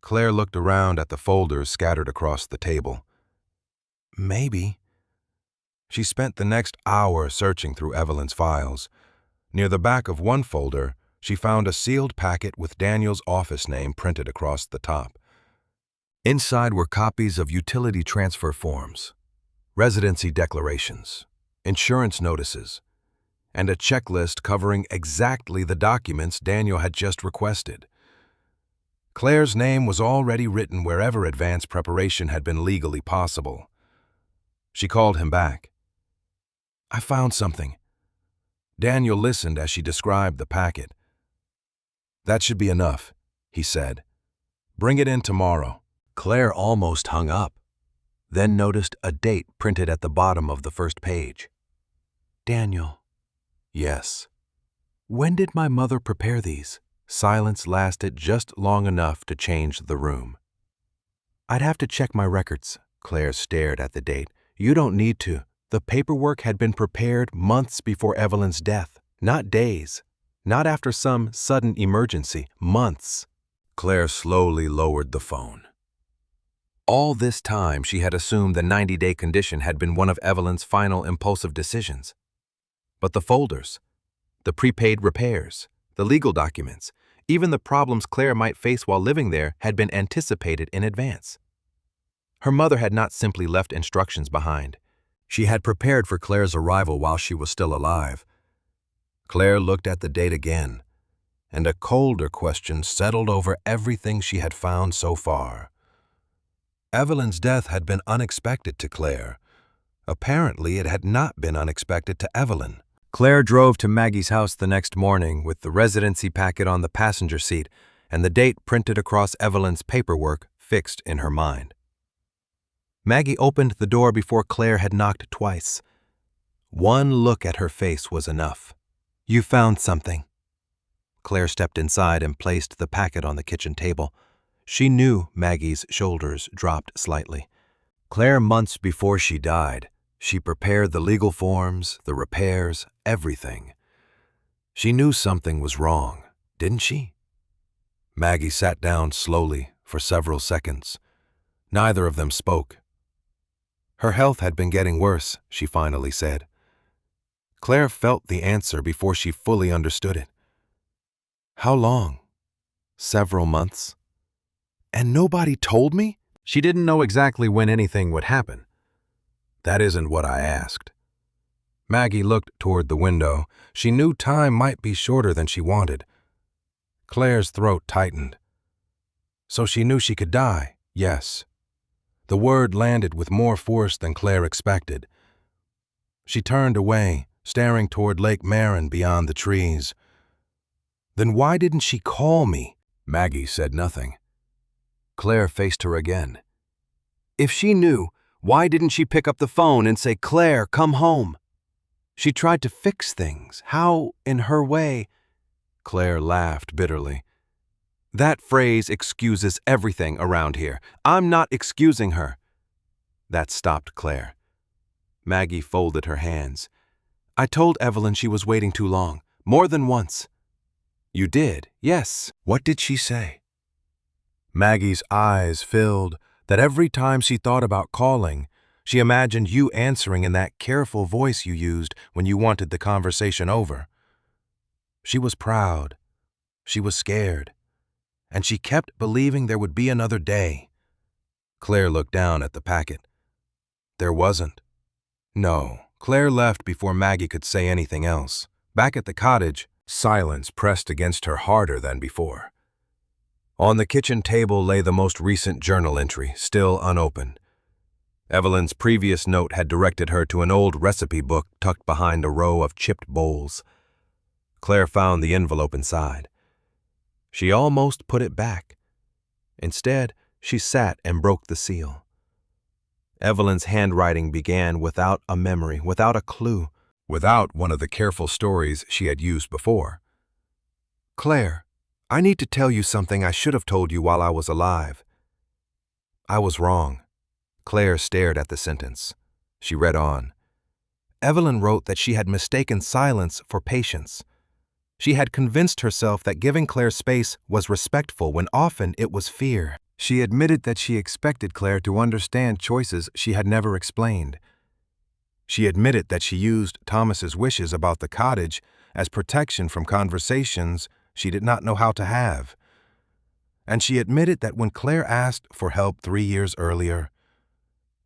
S1: Claire looked around at the folders scattered across the table. Maybe. She spent the next hour searching through Evelyn's files. Near the back of one folder, she found a sealed packet with Daniel's office name printed across the top. Inside were copies of utility transfer forms, residency declarations, insurance notices, and a checklist covering exactly the documents Daniel had just requested. Claire's name was already written wherever advance preparation had been legally possible. She called him back. I found something. Daniel listened as she described the packet. That should be enough, he said. Bring it in tomorrow. Claire almost hung up, then noticed a date printed at the bottom of the first page. Daniel. Yes. When did my mother prepare these? Silence lasted just long enough to change the room. I'd have to check my records. Claire stared at the date. You don't need to. The paperwork had been prepared months before Evelyn's death. Not days. Not after some sudden emergency. Months. Claire slowly lowered the phone. All this time, she had assumed the 90-day condition had been one of Evelyn's final impulsive decisions. But the folders, the prepaid repairs, the legal documents, even the problems Claire might face while living there had been anticipated in advance. Her mother had not simply left instructions behind. She had prepared for Claire's arrival while she was still alive. Claire looked at the date again, and a colder question settled over everything she had found so far. Evelyn's death had been unexpected to Claire. Apparently, it had not been unexpected to Evelyn. Claire drove to Maggie's house the next morning with the residency packet on the passenger seat and the date printed across Evelyn's paperwork fixed in her mind. Maggie opened the door before Claire had knocked twice. One look at her face was enough. You found something. Claire stepped inside and placed the packet on the kitchen table. She knew Maggie's shoulders dropped slightly. Claire, months before she died, she prepared the legal forms, the repairs, everything. She knew something was wrong, didn't she? Maggie sat down slowly for several seconds. Neither of them spoke. Her health had been getting worse, she finally said. Claire felt the answer before she fully understood it. How long? Several months. And nobody told me? She didn't know exactly when anything would happen. That isn't what I asked. Maggie looked toward the window. She knew time might be shorter than she wanted. Claire's throat tightened. So she knew she could die, yes. The word landed with more force than Claire expected. She turned away, staring toward Lake Marin beyond the trees. Then why didn't she call me? Maggie said nothing. Claire faced her again. If she knew, why didn't she pick up the phone and say, "Claire, come home"? She tried to fix things. How, in her way? Claire laughed bitterly. That phrase excuses everything around here. I'm not excusing her. That stopped Claire. Maggie folded her hands. I told Evelyn she was waiting too long, more than once. You did, yes. What did she say? Maggie's eyes filled, that every time she thought about calling, she imagined you answering in that careful voice you used when you wanted the conversation over. She was proud. She was scared. And she kept believing there would be another day. Claire looked down at the packet. There wasn't. No, Claire left before Maggie could say anything else. Back at the cottage, silence pressed against her harder than before. On the kitchen table lay the most recent journal entry, still unopened. Evelyn's previous note had directed her to an old recipe book tucked behind a row of chipped bowls. Claire found the envelope inside. She almost put it back. Instead, she sat and broke the seal. Evelyn's handwriting began without a memory, without a clue, without one of the careful stories she had used before. Claire, I need to tell you something I should have told you while I was alive. I was wrong. Claire stared at the sentence. She read on. Evelyn wrote that she had mistaken silence for patience. She had convinced herself that giving Claire space was respectful when often it was fear. She admitted that she expected Claire to understand choices she had never explained. She admitted that she used Thomas's wishes about the cottage as protection from conversations she did not know how to have. And she admitted that when Claire asked for help 3 years earlier,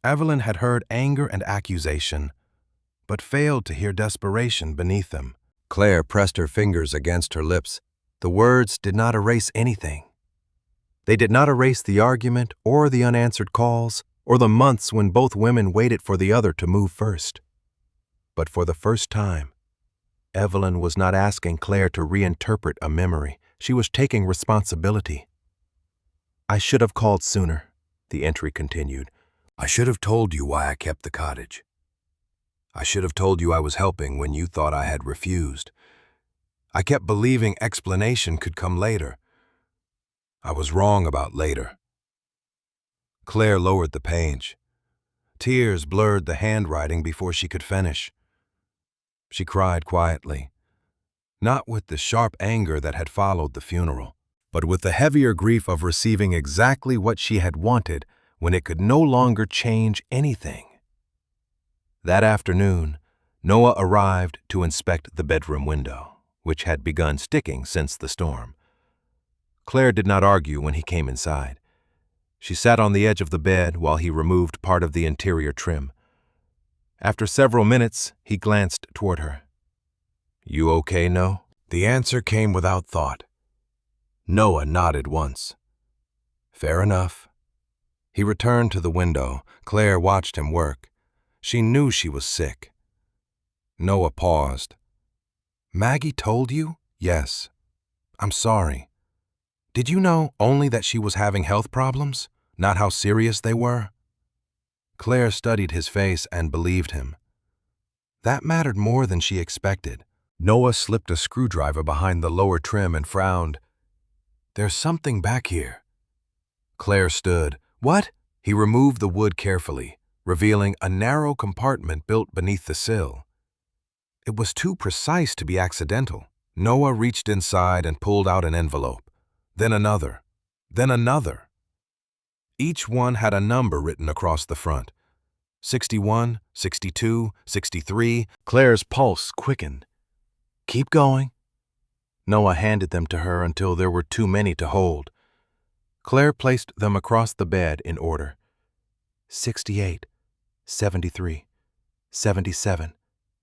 S1: Evelyn had heard anger and accusation, but failed to hear desperation beneath them. Claire pressed her fingers against her lips. The words did not erase anything. They did not erase the argument or the unanswered calls or the months when both women waited for the other to move first. But for the first time, Evelyn was not asking Claire to reinterpret a memory. She was taking responsibility. I should have called sooner, the entry continued. I should have told you why I kept the cottage. I should have told you I was helping when you thought I had refused. I kept believing explanation could come later. I was wrong about later. Claire lowered the page. Tears blurred the handwriting before she could finish. She cried quietly, not with the sharp anger that had followed the funeral, but with the heavier grief of receiving exactly what she had wanted when it could no longer change anything. That afternoon, Noah arrived to inspect the bedroom window, which had begun sticking since the storm. Claire did not argue when he came inside. She sat on the edge of the bed while he removed part of the interior trim. After several minutes, he glanced toward her. You okay, No? The answer came without thought. Noah nodded once. Fair enough. He returned to the window. Claire watched him work. She knew she was sick. Noah paused. Maggie told you? Yes. I'm sorry. Did you know only that she was having health problems, not how serious they were? Claire studied his face and believed him. That mattered more than she expected. Noah slipped a screwdriver behind the lower trim and frowned. There's something back here. Claire stood. What? He removed the wood carefully, revealing a narrow compartment built beneath the sill. It was too precise to be accidental. Noah reached inside and pulled out an envelope, then another, then another. Each one had a number written across the front. 61, 62, 63. Claire's pulse quickened. Keep going. Noah handed them to her until there were too many to hold. Claire placed them across the bed in order. 68, 73, 77,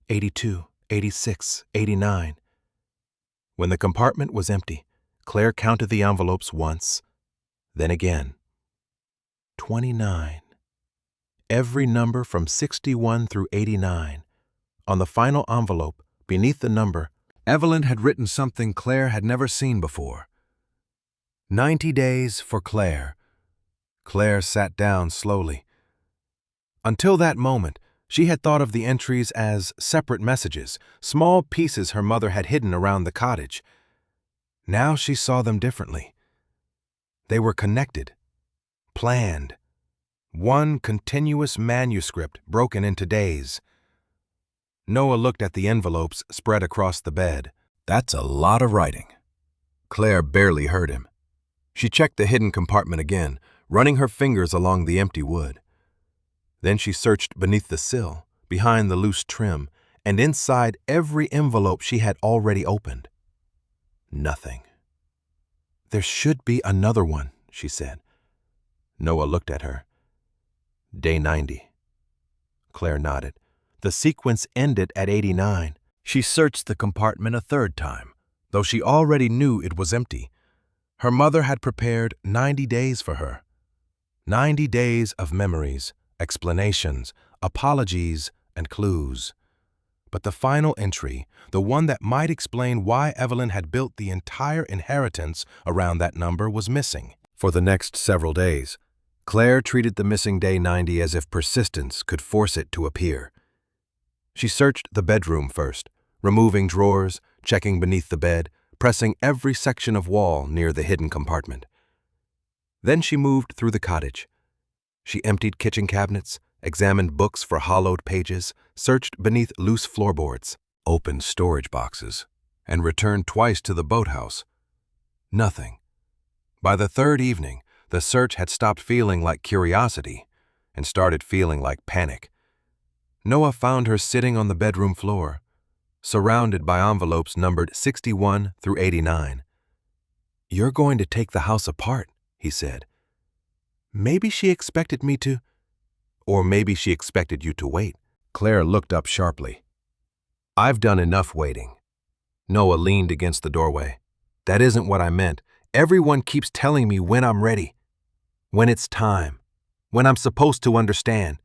S1: 82, 86, 89. When the compartment was empty, Claire counted the envelopes once, then again. 29. Every number from 61 through 89. On the final envelope, beneath the number, Evelyn had written something Claire had never seen before. 90 days for Claire. Claire sat down slowly. Until that moment, she had thought of the entries as separate messages, small pieces her mother had hidden around the cottage. Now she saw them differently. They were connected, planned. One continuous manuscript broken into days. Noah looked at the envelopes spread across the bed. That's a lot of writing. Claire barely heard him. She checked the hidden compartment again, running her fingers along the empty wood. Then she searched beneath the sill, behind the loose trim, and inside every envelope she had already opened. Nothing. There should be another one, she said. Noah looked at her. Day 90. Claire nodded. The sequence ended at 89. She searched the compartment a third time, though she already knew it was empty. Her mother had prepared 90 days for her. 90 days of memories, explanations, apologies, and clues. But the final entry, the one that might explain why Evelyn had built the entire inheritance around that number, was missing. For the next several days, Claire treated the missing day 90 as if persistence could force it to appear. She searched the bedroom first, removing drawers, checking beneath the bed, pressing every section of wall near the hidden compartment. Then she moved through the cottage. She emptied kitchen cabinets, examined books for hollowed pages, searched beneath loose floorboards, opened storage boxes, and returned twice to the boathouse. Nothing. By the third evening, the search had stopped feeling like curiosity and started feeling like panic. Noah found her sitting on the bedroom floor, surrounded by envelopes numbered 61 through 89. "You're going to take the house apart," he said. "Maybe she expected me to, or maybe she expected you to wait." Claire looked up sharply. "I've done enough waiting." Noah leaned against the doorway. "That isn't what I meant. Everyone keeps telling me when I'm ready, when it's time, when I'm supposed to understand.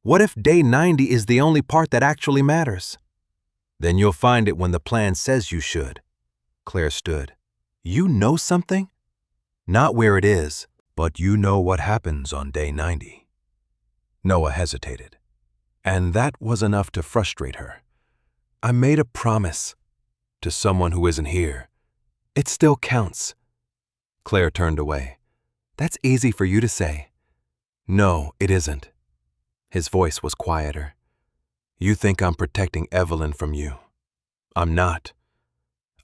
S1: What if day 90 is the only part that actually matters?" "Then you'll find it when the plan says you should." Claire stood. "You know something?" "Not where it is, but you know what happens on day 90. Noah hesitated, and that was enough to frustrate her. "I made a promise to someone who isn't here. It still counts." Claire turned away. "That's easy for you to say." "No, it isn't." His voice was quieter. "You think I'm protecting Evelyn from you. I'm not.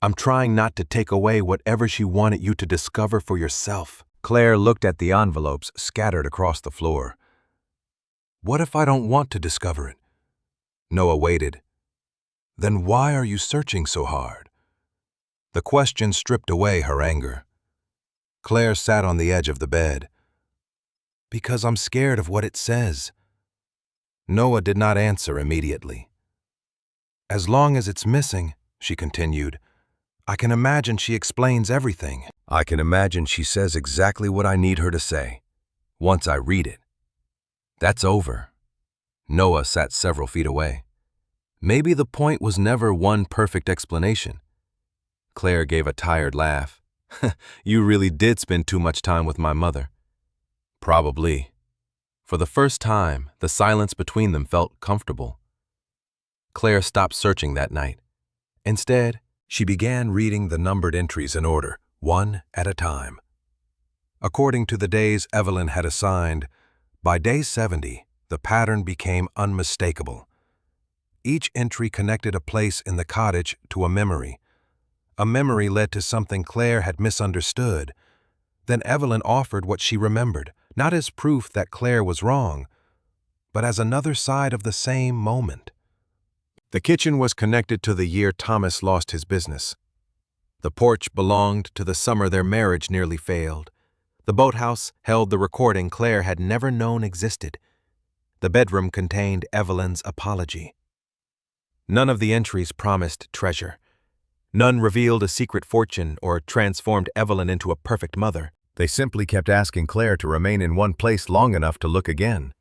S1: I'm trying not to take away whatever she wanted you to discover for yourself." Claire looked at the envelopes scattered across the floor. "What if I don't want to discover it?" Noah waited. "Then why are you searching so hard?" The question stripped away her anger. Claire sat on the edge of the bed. "Because I'm scared of what it says." Noah did not answer immediately. "As long as it's missing," she continued, "I can imagine she explains everything. I can imagine she says exactly what I need her to say, once I read it." "That's over." Noah sat several feet away. "Maybe the point was never one perfect explanation." Claire gave a tired laugh. "You really did spend too much time with my mother." "Probably." For the first time, the silence between them felt comfortable. Claire stopped searching that night. Instead, she began reading the numbered entries in order, one at a time. According to the days Evelyn had assigned, by day 70, the pattern became unmistakable. Each entry connected a place in the cottage to a memory. A memory led to something Claire had misunderstood. Then Evelyn offered what she remembered, not as proof that Claire was wrong, but as another side of the same moment. The kitchen was connected to the year Thomas lost his business. The porch belonged to the summer their marriage nearly failed. The boathouse held the recording Claire had never known existed. The bedroom contained Evelyn's apology. None of the entries promised treasure. None revealed a secret fortune or transformed Evelyn into a perfect mother. They simply kept asking Claire to remain in one place long enough to look again.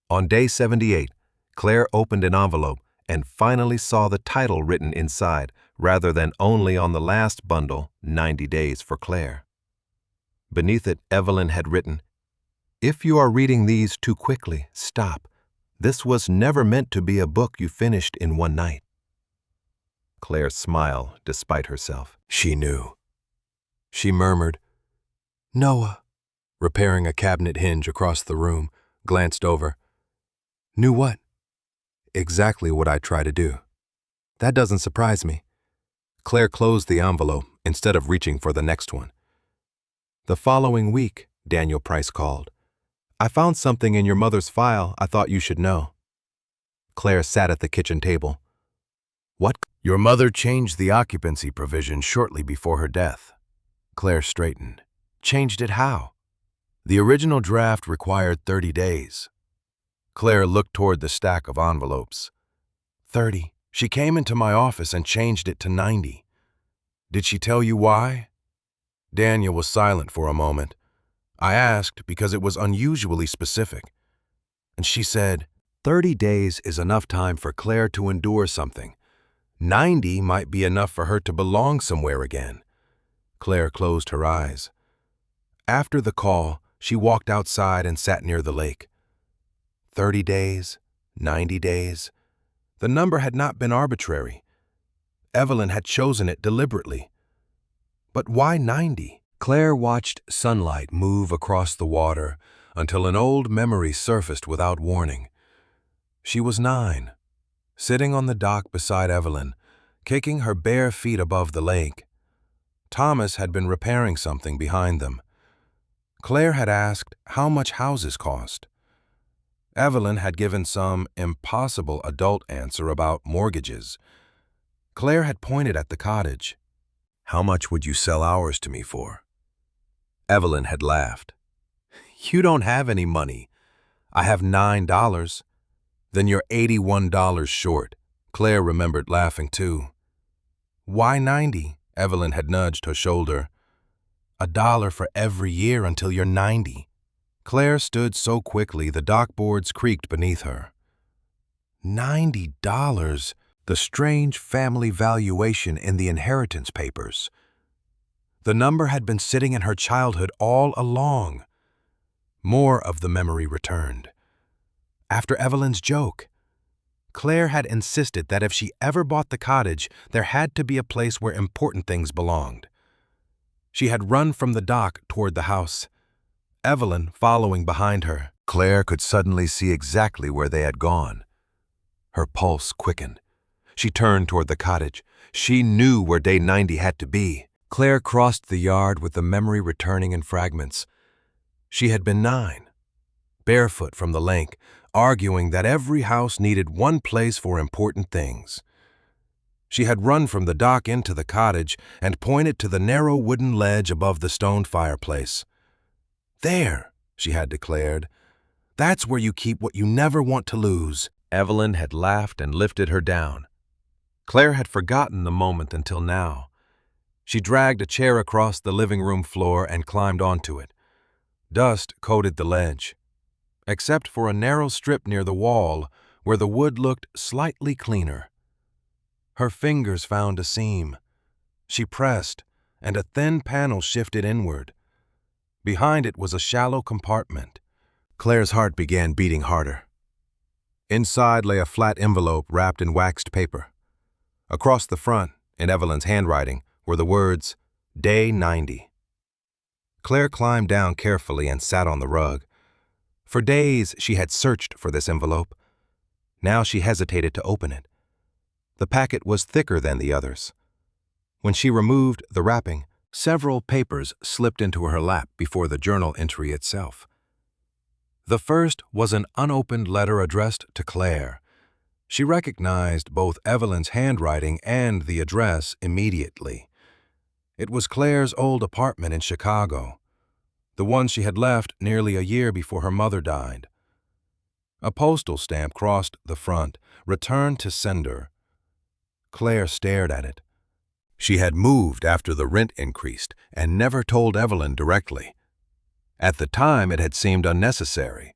S1: On day 78, Claire opened an envelope and finally saw the title written inside, rather than only on the last bundle, 90 Days for Claire. Beneath it, Evelyn had written, "If you are reading these too quickly, stop. This was never meant to be a book you finished in one night." Claire smiled despite herself. She knew. She murmured, "Noah," repairing a cabinet hinge across the room, glanced over. "Knew what?" "Exactly what I try to do." "That doesn't surprise me." Claire closed the envelope instead of reaching for the next one. "The following week," Daniel Price called. "I found something in your mother's file I thought you should know." Claire sat at the kitchen table. "What?" "Your mother changed the occupancy provision shortly before her death." Claire straightened. "Changed it how?" "The original draft required 30 days. Claire looked toward the stack of envelopes. 30. She came into my office and changed it to 90. Did she tell you why?" Daniel was silent for a moment. "I asked because it was unusually specific. And she said, 30 days is enough time for Claire to endure something. 90 might be enough for her to belong somewhere again." Claire closed her eyes. After the call, she walked outside and sat near the lake. 30 days, 90 days. The number had not been arbitrary. Evelyn had chosen it deliberately. But why 90? Claire watched sunlight move across the water until an old memory surfaced without warning. She was 9, sitting on the dock beside Evelyn, kicking her bare feet above the lake. Thomas had been repairing something behind them. Claire had asked how much houses cost. Evelyn had given some impossible adult answer about mortgages. Claire had pointed at the cottage. "How much would you sell ours to me for?" Evelyn had laughed. "You don't have any money. I have $9. Then you're $81 short." Claire remembered laughing too. "Why 90? Evelyn had nudged her shoulder. $1 for every year until you're 90. Claire stood so quickly the dock boards creaked beneath her. $90, the strange family valuation in the inheritance papers. The number had been sitting in her childhood all along. More of the memory returned. After Evelyn's joke, Claire had insisted that if she ever bought the cottage, there had to be a place where important things belonged. She had run from the dock toward the house, Evelyn following behind her. Claire could suddenly see exactly where they had gone. Her pulse quickened. She turned toward the cottage. She knew where day 90 had to be. Claire crossed the yard with the memory returning in fragments. She had been 9, barefoot from the lake, arguing that every house needed one place for important things. She had run from the dock into the cottage and pointed to the narrow wooden ledge above the stone fireplace. "There," she had declared. "That's where you keep what you never want to lose." Evelyn had laughed and lifted her down. Claire had forgotten the moment until now. She dragged a chair across the living room floor and climbed onto it. Dust coated the ledge, except for a narrow strip near the wall where the wood looked slightly cleaner. Her fingers found a seam. She pressed, and a thin panel shifted inward. Behind it was a shallow compartment. Claire's heart began beating harder. Inside lay a flat envelope wrapped in waxed paper. Across the front, in Evelyn's handwriting, were the words, "Day 90. Claire climbed down carefully and sat on the rug. For days she had searched for this envelope. Now she hesitated to open it. The packet was thicker than the others. When she removed the wrapping, several papers slipped into her lap before the journal entry itself. The first was an unopened letter addressed to Claire. She recognized both Evelyn's handwriting and the address immediately. It was Claire's old apartment in Chicago, the one she had left nearly a year before her mother died. A postal stamp crossed the front, "Return to sender." Claire stared at it. She had moved after the rent increased and never told Evelyn directly. At the time, it had seemed unnecessary.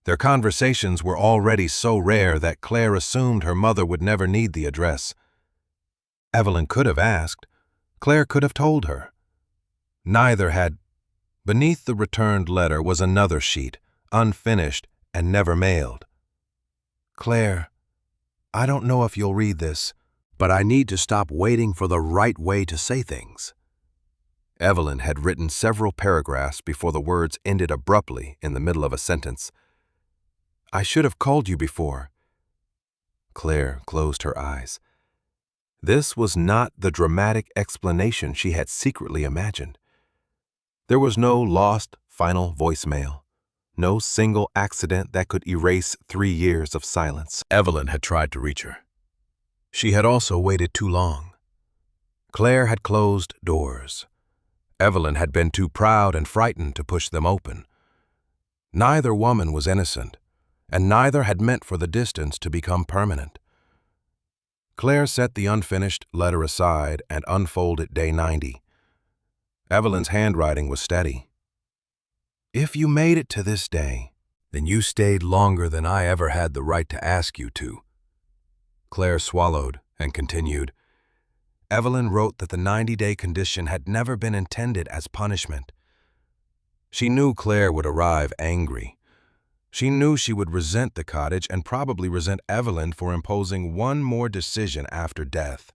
S1: Their conversations were already so rare that Claire assumed her mother would never need the address. Evelyn could have asked. Claire could have told her. Neither had. Beneath the returned letter was another sheet, unfinished and never mailed. "Claire, I don't know if you'll read this, but I need to stop waiting for the right way to say things." Evelyn had written several paragraphs before the words ended abruptly in the middle of a sentence. "I should have called you before." Claire closed her eyes. This was not the dramatic explanation she had secretly imagined. There was no lost final voicemail, no single accident that could erase 3 years of silence. Evelyn had tried to reach her. She had also waited too long. Claire had closed doors. Evelyn had been too proud and frightened to push them open. Neither woman was innocent, and neither had meant for the distance to become permanent. Claire set the unfinished letter aside and unfolded day 90. Evelyn's handwriting was steady. "If you made it to this day, then you stayed longer than I ever had the right to ask you to." Claire swallowed and continued. Evelyn wrote that the 90-day condition had never been intended as punishment. She knew Claire would arrive angry. She knew she would resent the cottage and probably resent Evelyn for imposing one more decision after death.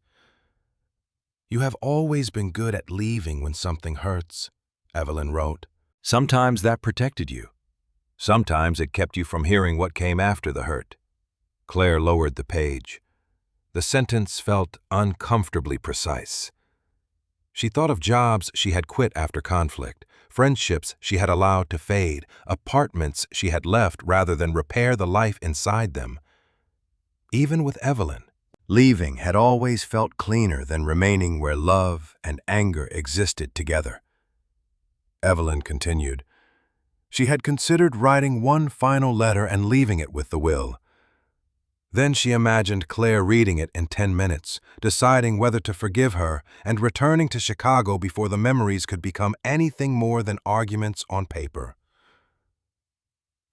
S1: "You have always been good at leaving when something hurts," Evelyn wrote. "Sometimes that protected you. Sometimes it kept you from hearing what came after the hurt." Claire lowered the page. The sentence felt uncomfortably precise. She thought of jobs she had quit after conflict, friendships she had allowed to fade, apartments she had left rather than repair the life inside them. Even with Evelyn, leaving had always felt cleaner than remaining where love and anger existed together. Evelyn continued. She had considered writing one final letter and leaving it with the will. Then she imagined Claire reading it in 10 minutes, deciding whether to forgive her, and returning to Chicago before the memories could become anything more than arguments on paper.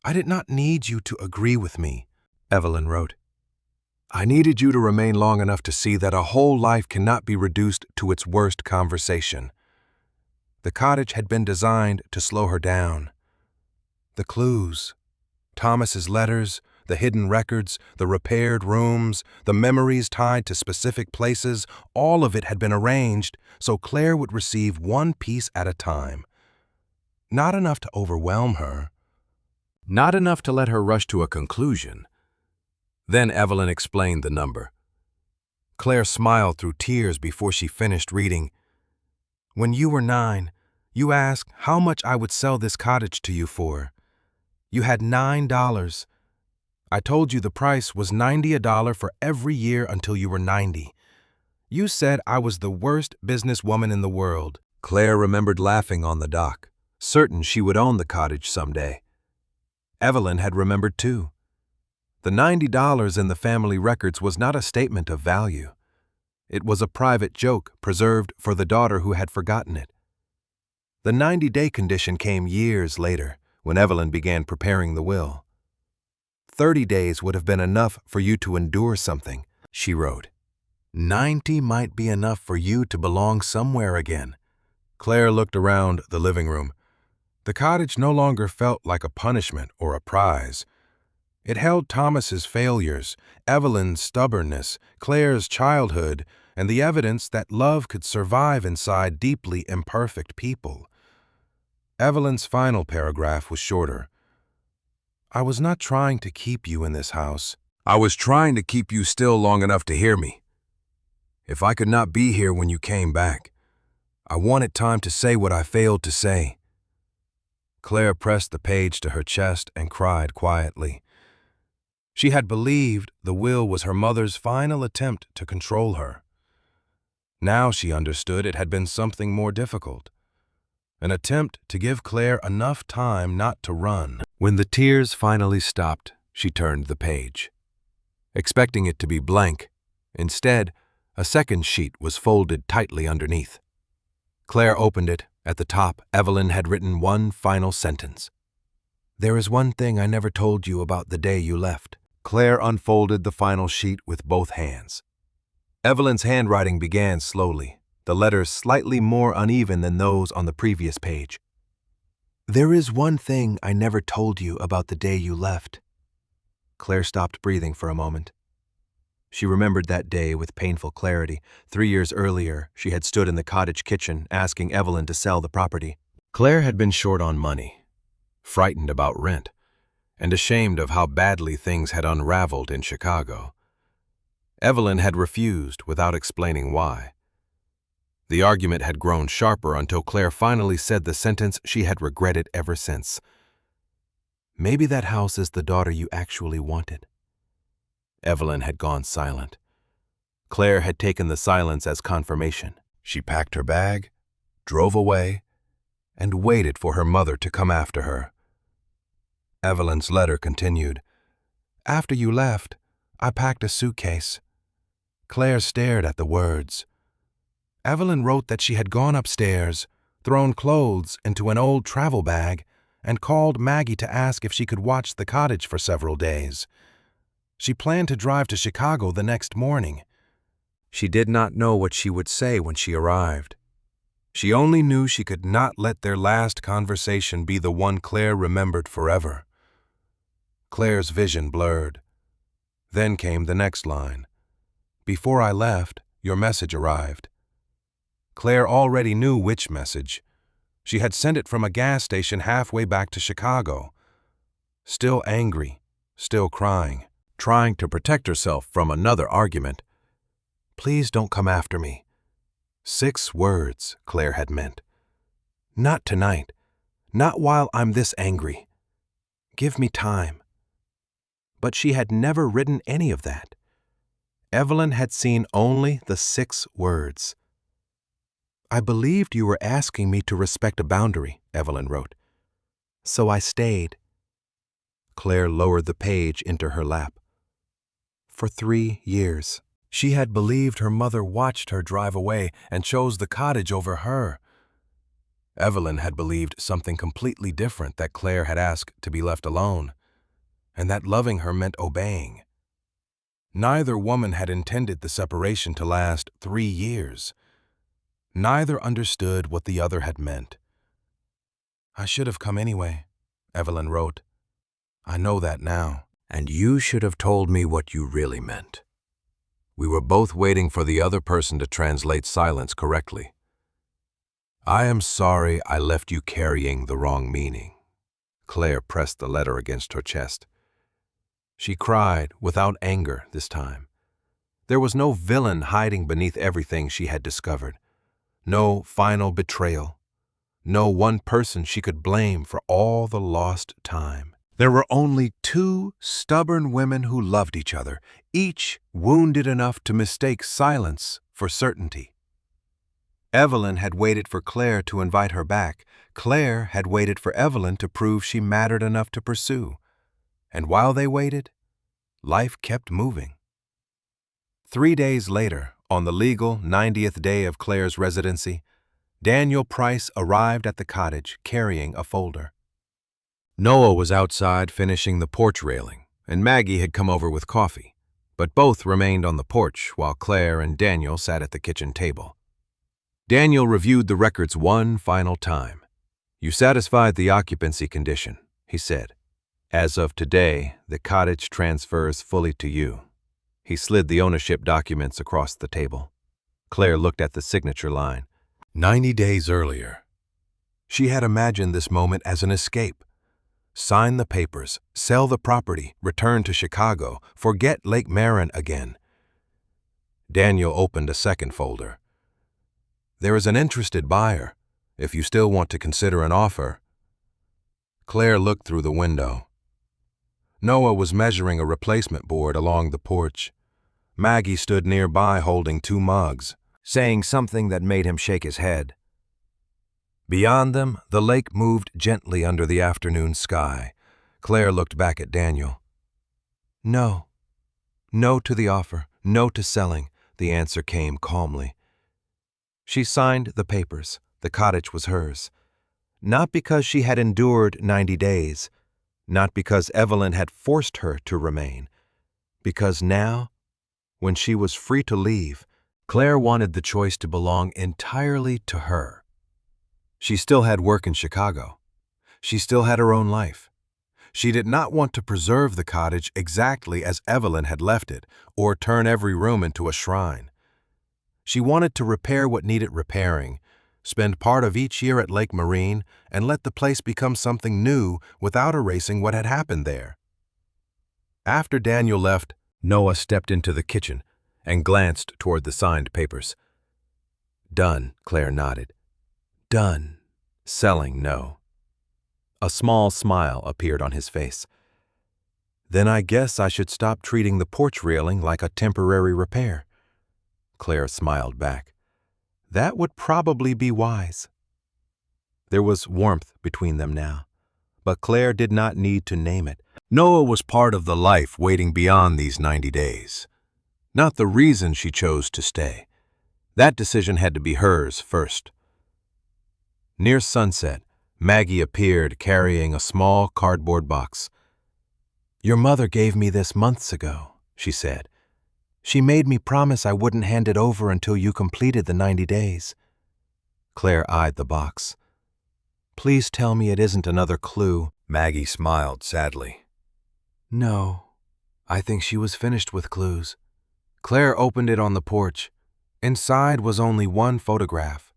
S1: "I did not need you to agree with me," Evelyn wrote. "I needed you to remain long enough to see that a whole life cannot be reduced to its worst conversation." The cottage had been designed to slow her down. The clues, Thomas's letters, the hidden records, the repaired rooms, the memories tied to specific places, all of it had been arranged so Claire would receive one piece at a time. Not enough to overwhelm her. Not enough to let her rush to a conclusion. Then Evelyn explained the number. Claire smiled through tears before she finished reading. "When you were 9, you asked how much I would sell this cottage to you for. You had $9. I told you the price was $90 for every year until you were 90. You said I was the worst businesswoman in the world." Claire remembered laughing on the dock, certain she would own the cottage someday. Evelyn had remembered too. The $90 in the family records was not a statement of value. It was a private joke preserved for the daughter who had forgotten it. The 90-day condition came years later, when Evelyn began preparing the will. 30 days would have been enough for you to endure something, she wrote. 90 might be enough for you to belong somewhere again. Claire looked around the living room. The cottage no longer felt like a punishment or a prize. It held Thomas's failures, Evelyn's stubbornness, Claire's childhood, and the evidence that love could survive inside deeply imperfect people. Evelyn's final paragraph was shorter. "I was not trying to keep you in this house. I was trying to keep you still long enough to hear me. If I could not be here when you came back, I wanted time to say what I failed to say." Claire pressed the page to her chest and cried quietly. She had believed the will was her mother's final attempt to control her. Now she understood it had been something more difficult, an attempt to give Claire enough time not to run. When the tears finally stopped, she turned the page, expecting it to be blank. Instead, a second sheet was folded tightly underneath. Claire opened it. At the top, Evelyn had written one final sentence. "There is one thing I never told you about the day you left." Claire unfolded the final sheet with both hands. Evelyn's handwriting began slowly, the letters slightly more uneven than those on the previous page. "There is one thing I never told you about the day you left." Claire stopped breathing for a moment. She remembered that day with painful clarity. 3 years earlier, she had stood in the cottage kitchen asking Evelyn to sell the property. Claire had been short on money, frightened about rent, and ashamed of how badly things had unraveled in Chicago. Evelyn had refused without explaining why. The argument had grown sharper until Claire finally said the sentence she had regretted ever since. "Maybe that house is the daughter you actually wanted." Evelyn had gone silent. Claire had taken the silence as confirmation. She packed her bag, drove away, and waited for her mother to come after her. Evelyn's letter continued. "After you left, I packed a suitcase." Claire stared at the words. Evelyn wrote that she had gone upstairs, thrown clothes into an old travel bag, and called Maggie to ask if she could watch the cottage for several days. She planned to drive to Chicago the next morning. She did not know what she would say when she arrived. She only knew she could not let their last conversation be the one Claire remembered forever. Claire's vision blurred. Then came the next line. "Before I left, your message arrived." Claire already knew which message. She had sent it from a gas station halfway back to Chicago. Still angry, still crying, trying to protect herself from another argument. "Please don't come after me." 6 words Claire had meant. "Not tonight. Not while I'm this angry. Give me time." But she had never written any of that. Evelyn had seen only the 6 words. "I believed you were asking me to respect a boundary," Evelyn wrote. "So I stayed." Claire lowered the page into her lap. For 3 years, she had believed her mother watched her drive away and chose the cottage over her. Evelyn had believed something completely different, that Claire had asked to be left alone, and that loving her meant obeying. Neither woman had intended the separation to last 3 years. Neither understood what the other had meant. "I should have come anyway," Evelyn wrote. "I know that now. And you should have told me what you really meant." We were both waiting for the other person to translate silence correctly. "I am sorry I left you carrying the wrong meaning." Claire pressed the letter against her chest. She cried without anger this time. There was no villain hiding beneath everything she had discovered. No final betrayal. No one person she could blame for all the lost time. There were only 2 stubborn women who loved each other, each wounded enough to mistake silence for certainty. Evelyn had waited for Claire to invite her back. Claire had waited for Evelyn to prove she mattered enough to pursue. And while they waited, life kept moving. 3 days later, on the legal 90th day of Claire's residency, Daniel Price arrived at the cottage carrying a folder. Noah was outside finishing the porch railing, and Maggie had come over with coffee, but both remained on the porch while Claire and Daniel sat at the kitchen table. Daniel reviewed the records one final time. "You satisfied the occupancy condition," he said. "As of today, the cottage transfers fully to you." He slid the ownership documents across the table. Claire looked at the signature line. 90 days earlier. She had imagined this moment as an escape. Sign the papers, sell the property, return to Chicago, forget Lake Marin again. Daniel opened a second folder. "There is an interested buyer, if you still want to consider an offer." Claire looked through the window. Noah was measuring a replacement board along the porch. Maggie stood nearby holding 2 mugs. saying something that made him shake his head. Beyond them, the lake moved gently under the afternoon sky. Claire looked back at Daniel. No. No to the offer, no to selling, the answer came calmly. She signed the papers. The cottage was hers. Not because she had endured 90 days, not because Evelyn had forced her to remain, because now, when she was free to leave, Claire wanted the choice to belong entirely to her. She still had work in Chicago. She still had her own life. She did not want to preserve the cottage exactly as Evelyn had left it, or turn every room into a shrine. She wanted to repair what needed repairing, spend part of each year at Lake Marine, and let the place become something new without erasing what had happened there. After Daniel left, Noah stepped into the kitchen and glanced toward the signed papers. Done, Claire nodded. Done. Selling, no. A small smile appeared on his face. Then I guess I should stop treating the porch railing like a temporary repair. Claire smiled back. That would probably be wise. There was warmth between them now, but Claire did not need to name it. Noah was part of the life waiting beyond these 90 days, not the reason she chose to stay. That decision had to be hers first. Near sunset, Maggie appeared carrying a small cardboard box. Your mother gave me this months ago, she said. She made me promise I wouldn't hand it over until you completed the 90 days. Claire eyed the box. Please tell me it isn't another clue. Maggie smiled sadly. No, I think she was finished with clues. Claire opened it on the porch. Inside was only one photograph.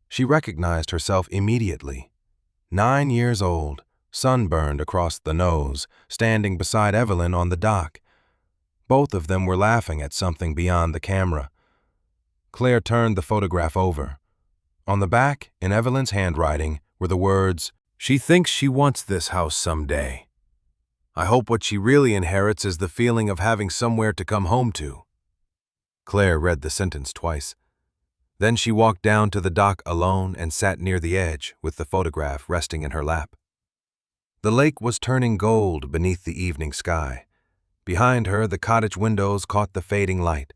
S1: She recognized herself immediately. 9 years old, sunburned across the nose, standing beside Evelyn on the dock. Both of them were laughing at something beyond the camera. Claire turned the photograph over. On the back, in Evelyn's handwriting, were the words, She thinks she wants this house someday. I hope what she really inherits is the feeling of having somewhere to come home to. Claire read the sentence twice. Then she walked down to the dock alone and sat near the edge with the photograph resting in her lap. The lake was turning gold beneath the evening sky. Behind her, the cottage windows caught the fading light.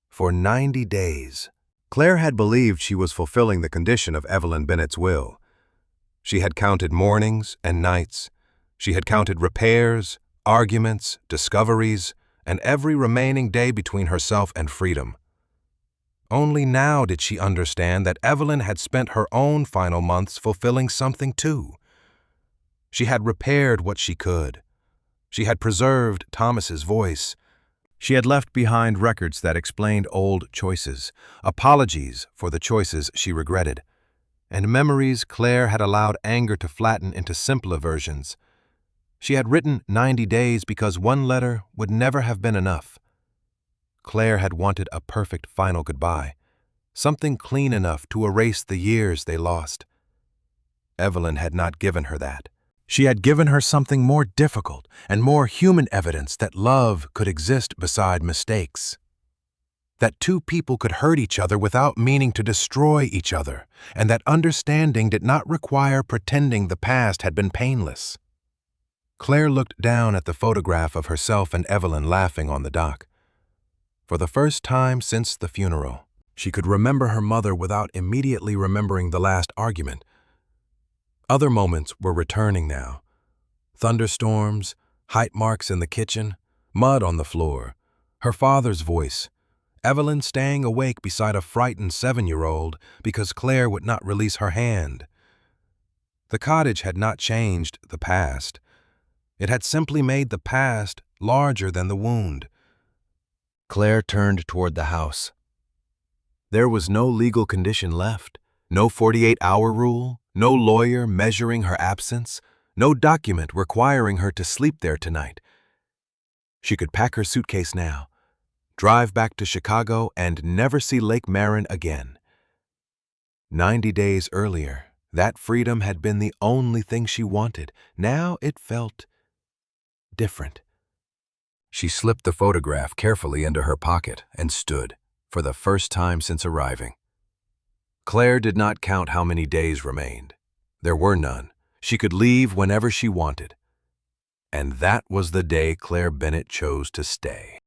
S1: For 90 days, Claire had believed she was fulfilling the condition of Evelyn Bennett's will. She had counted mornings and nights. She had counted repairs, arguments, discoveries, and every remaining day between herself and freedom. Only now did she understand that Evelyn had spent her own final months fulfilling something too. She had repaired what she could. She had preserved Thomas's voice. She had left behind records that explained old choices, apologies for the choices she regretted, and memories Claire had allowed anger to flatten into simpler versions. She had written 90 days because one letter would never have been enough. Claire had wanted a perfect final goodbye, something clean enough to erase the years they lost. Evelyn had not given her that. She had given her something more difficult and more human evidence that love could exist beside mistakes. That two people could hurt each other without meaning to destroy each other, and that understanding did not require pretending the past had been painless. Claire looked down at the photograph of herself and Evelyn laughing on the dock. For the first time since the funeral, she could remember her mother without immediately remembering the last argument. Other moments were returning now. Thunderstorms, height marks in the kitchen, mud on the floor, her father's voice, Evelyn staying awake beside a frightened 7-year-old because Claire would not release her hand. The cottage had not changed the past. It had simply made the past larger than the wound. Claire turned toward the house. There was no legal condition left, no 48-hour rule, no lawyer measuring her absence, no document requiring her to sleep there tonight. She could pack her suitcase now, drive back to Chicago, and never see Lake Marine again. 90 days earlier, that freedom had been the only thing she wanted. Now it felt different. She slipped the photograph carefully into her pocket and stood, for the first time since arriving. Claire did not count how many days remained. There were none. She could leave whenever she wanted. And that was the day Claire Bennett chose to stay.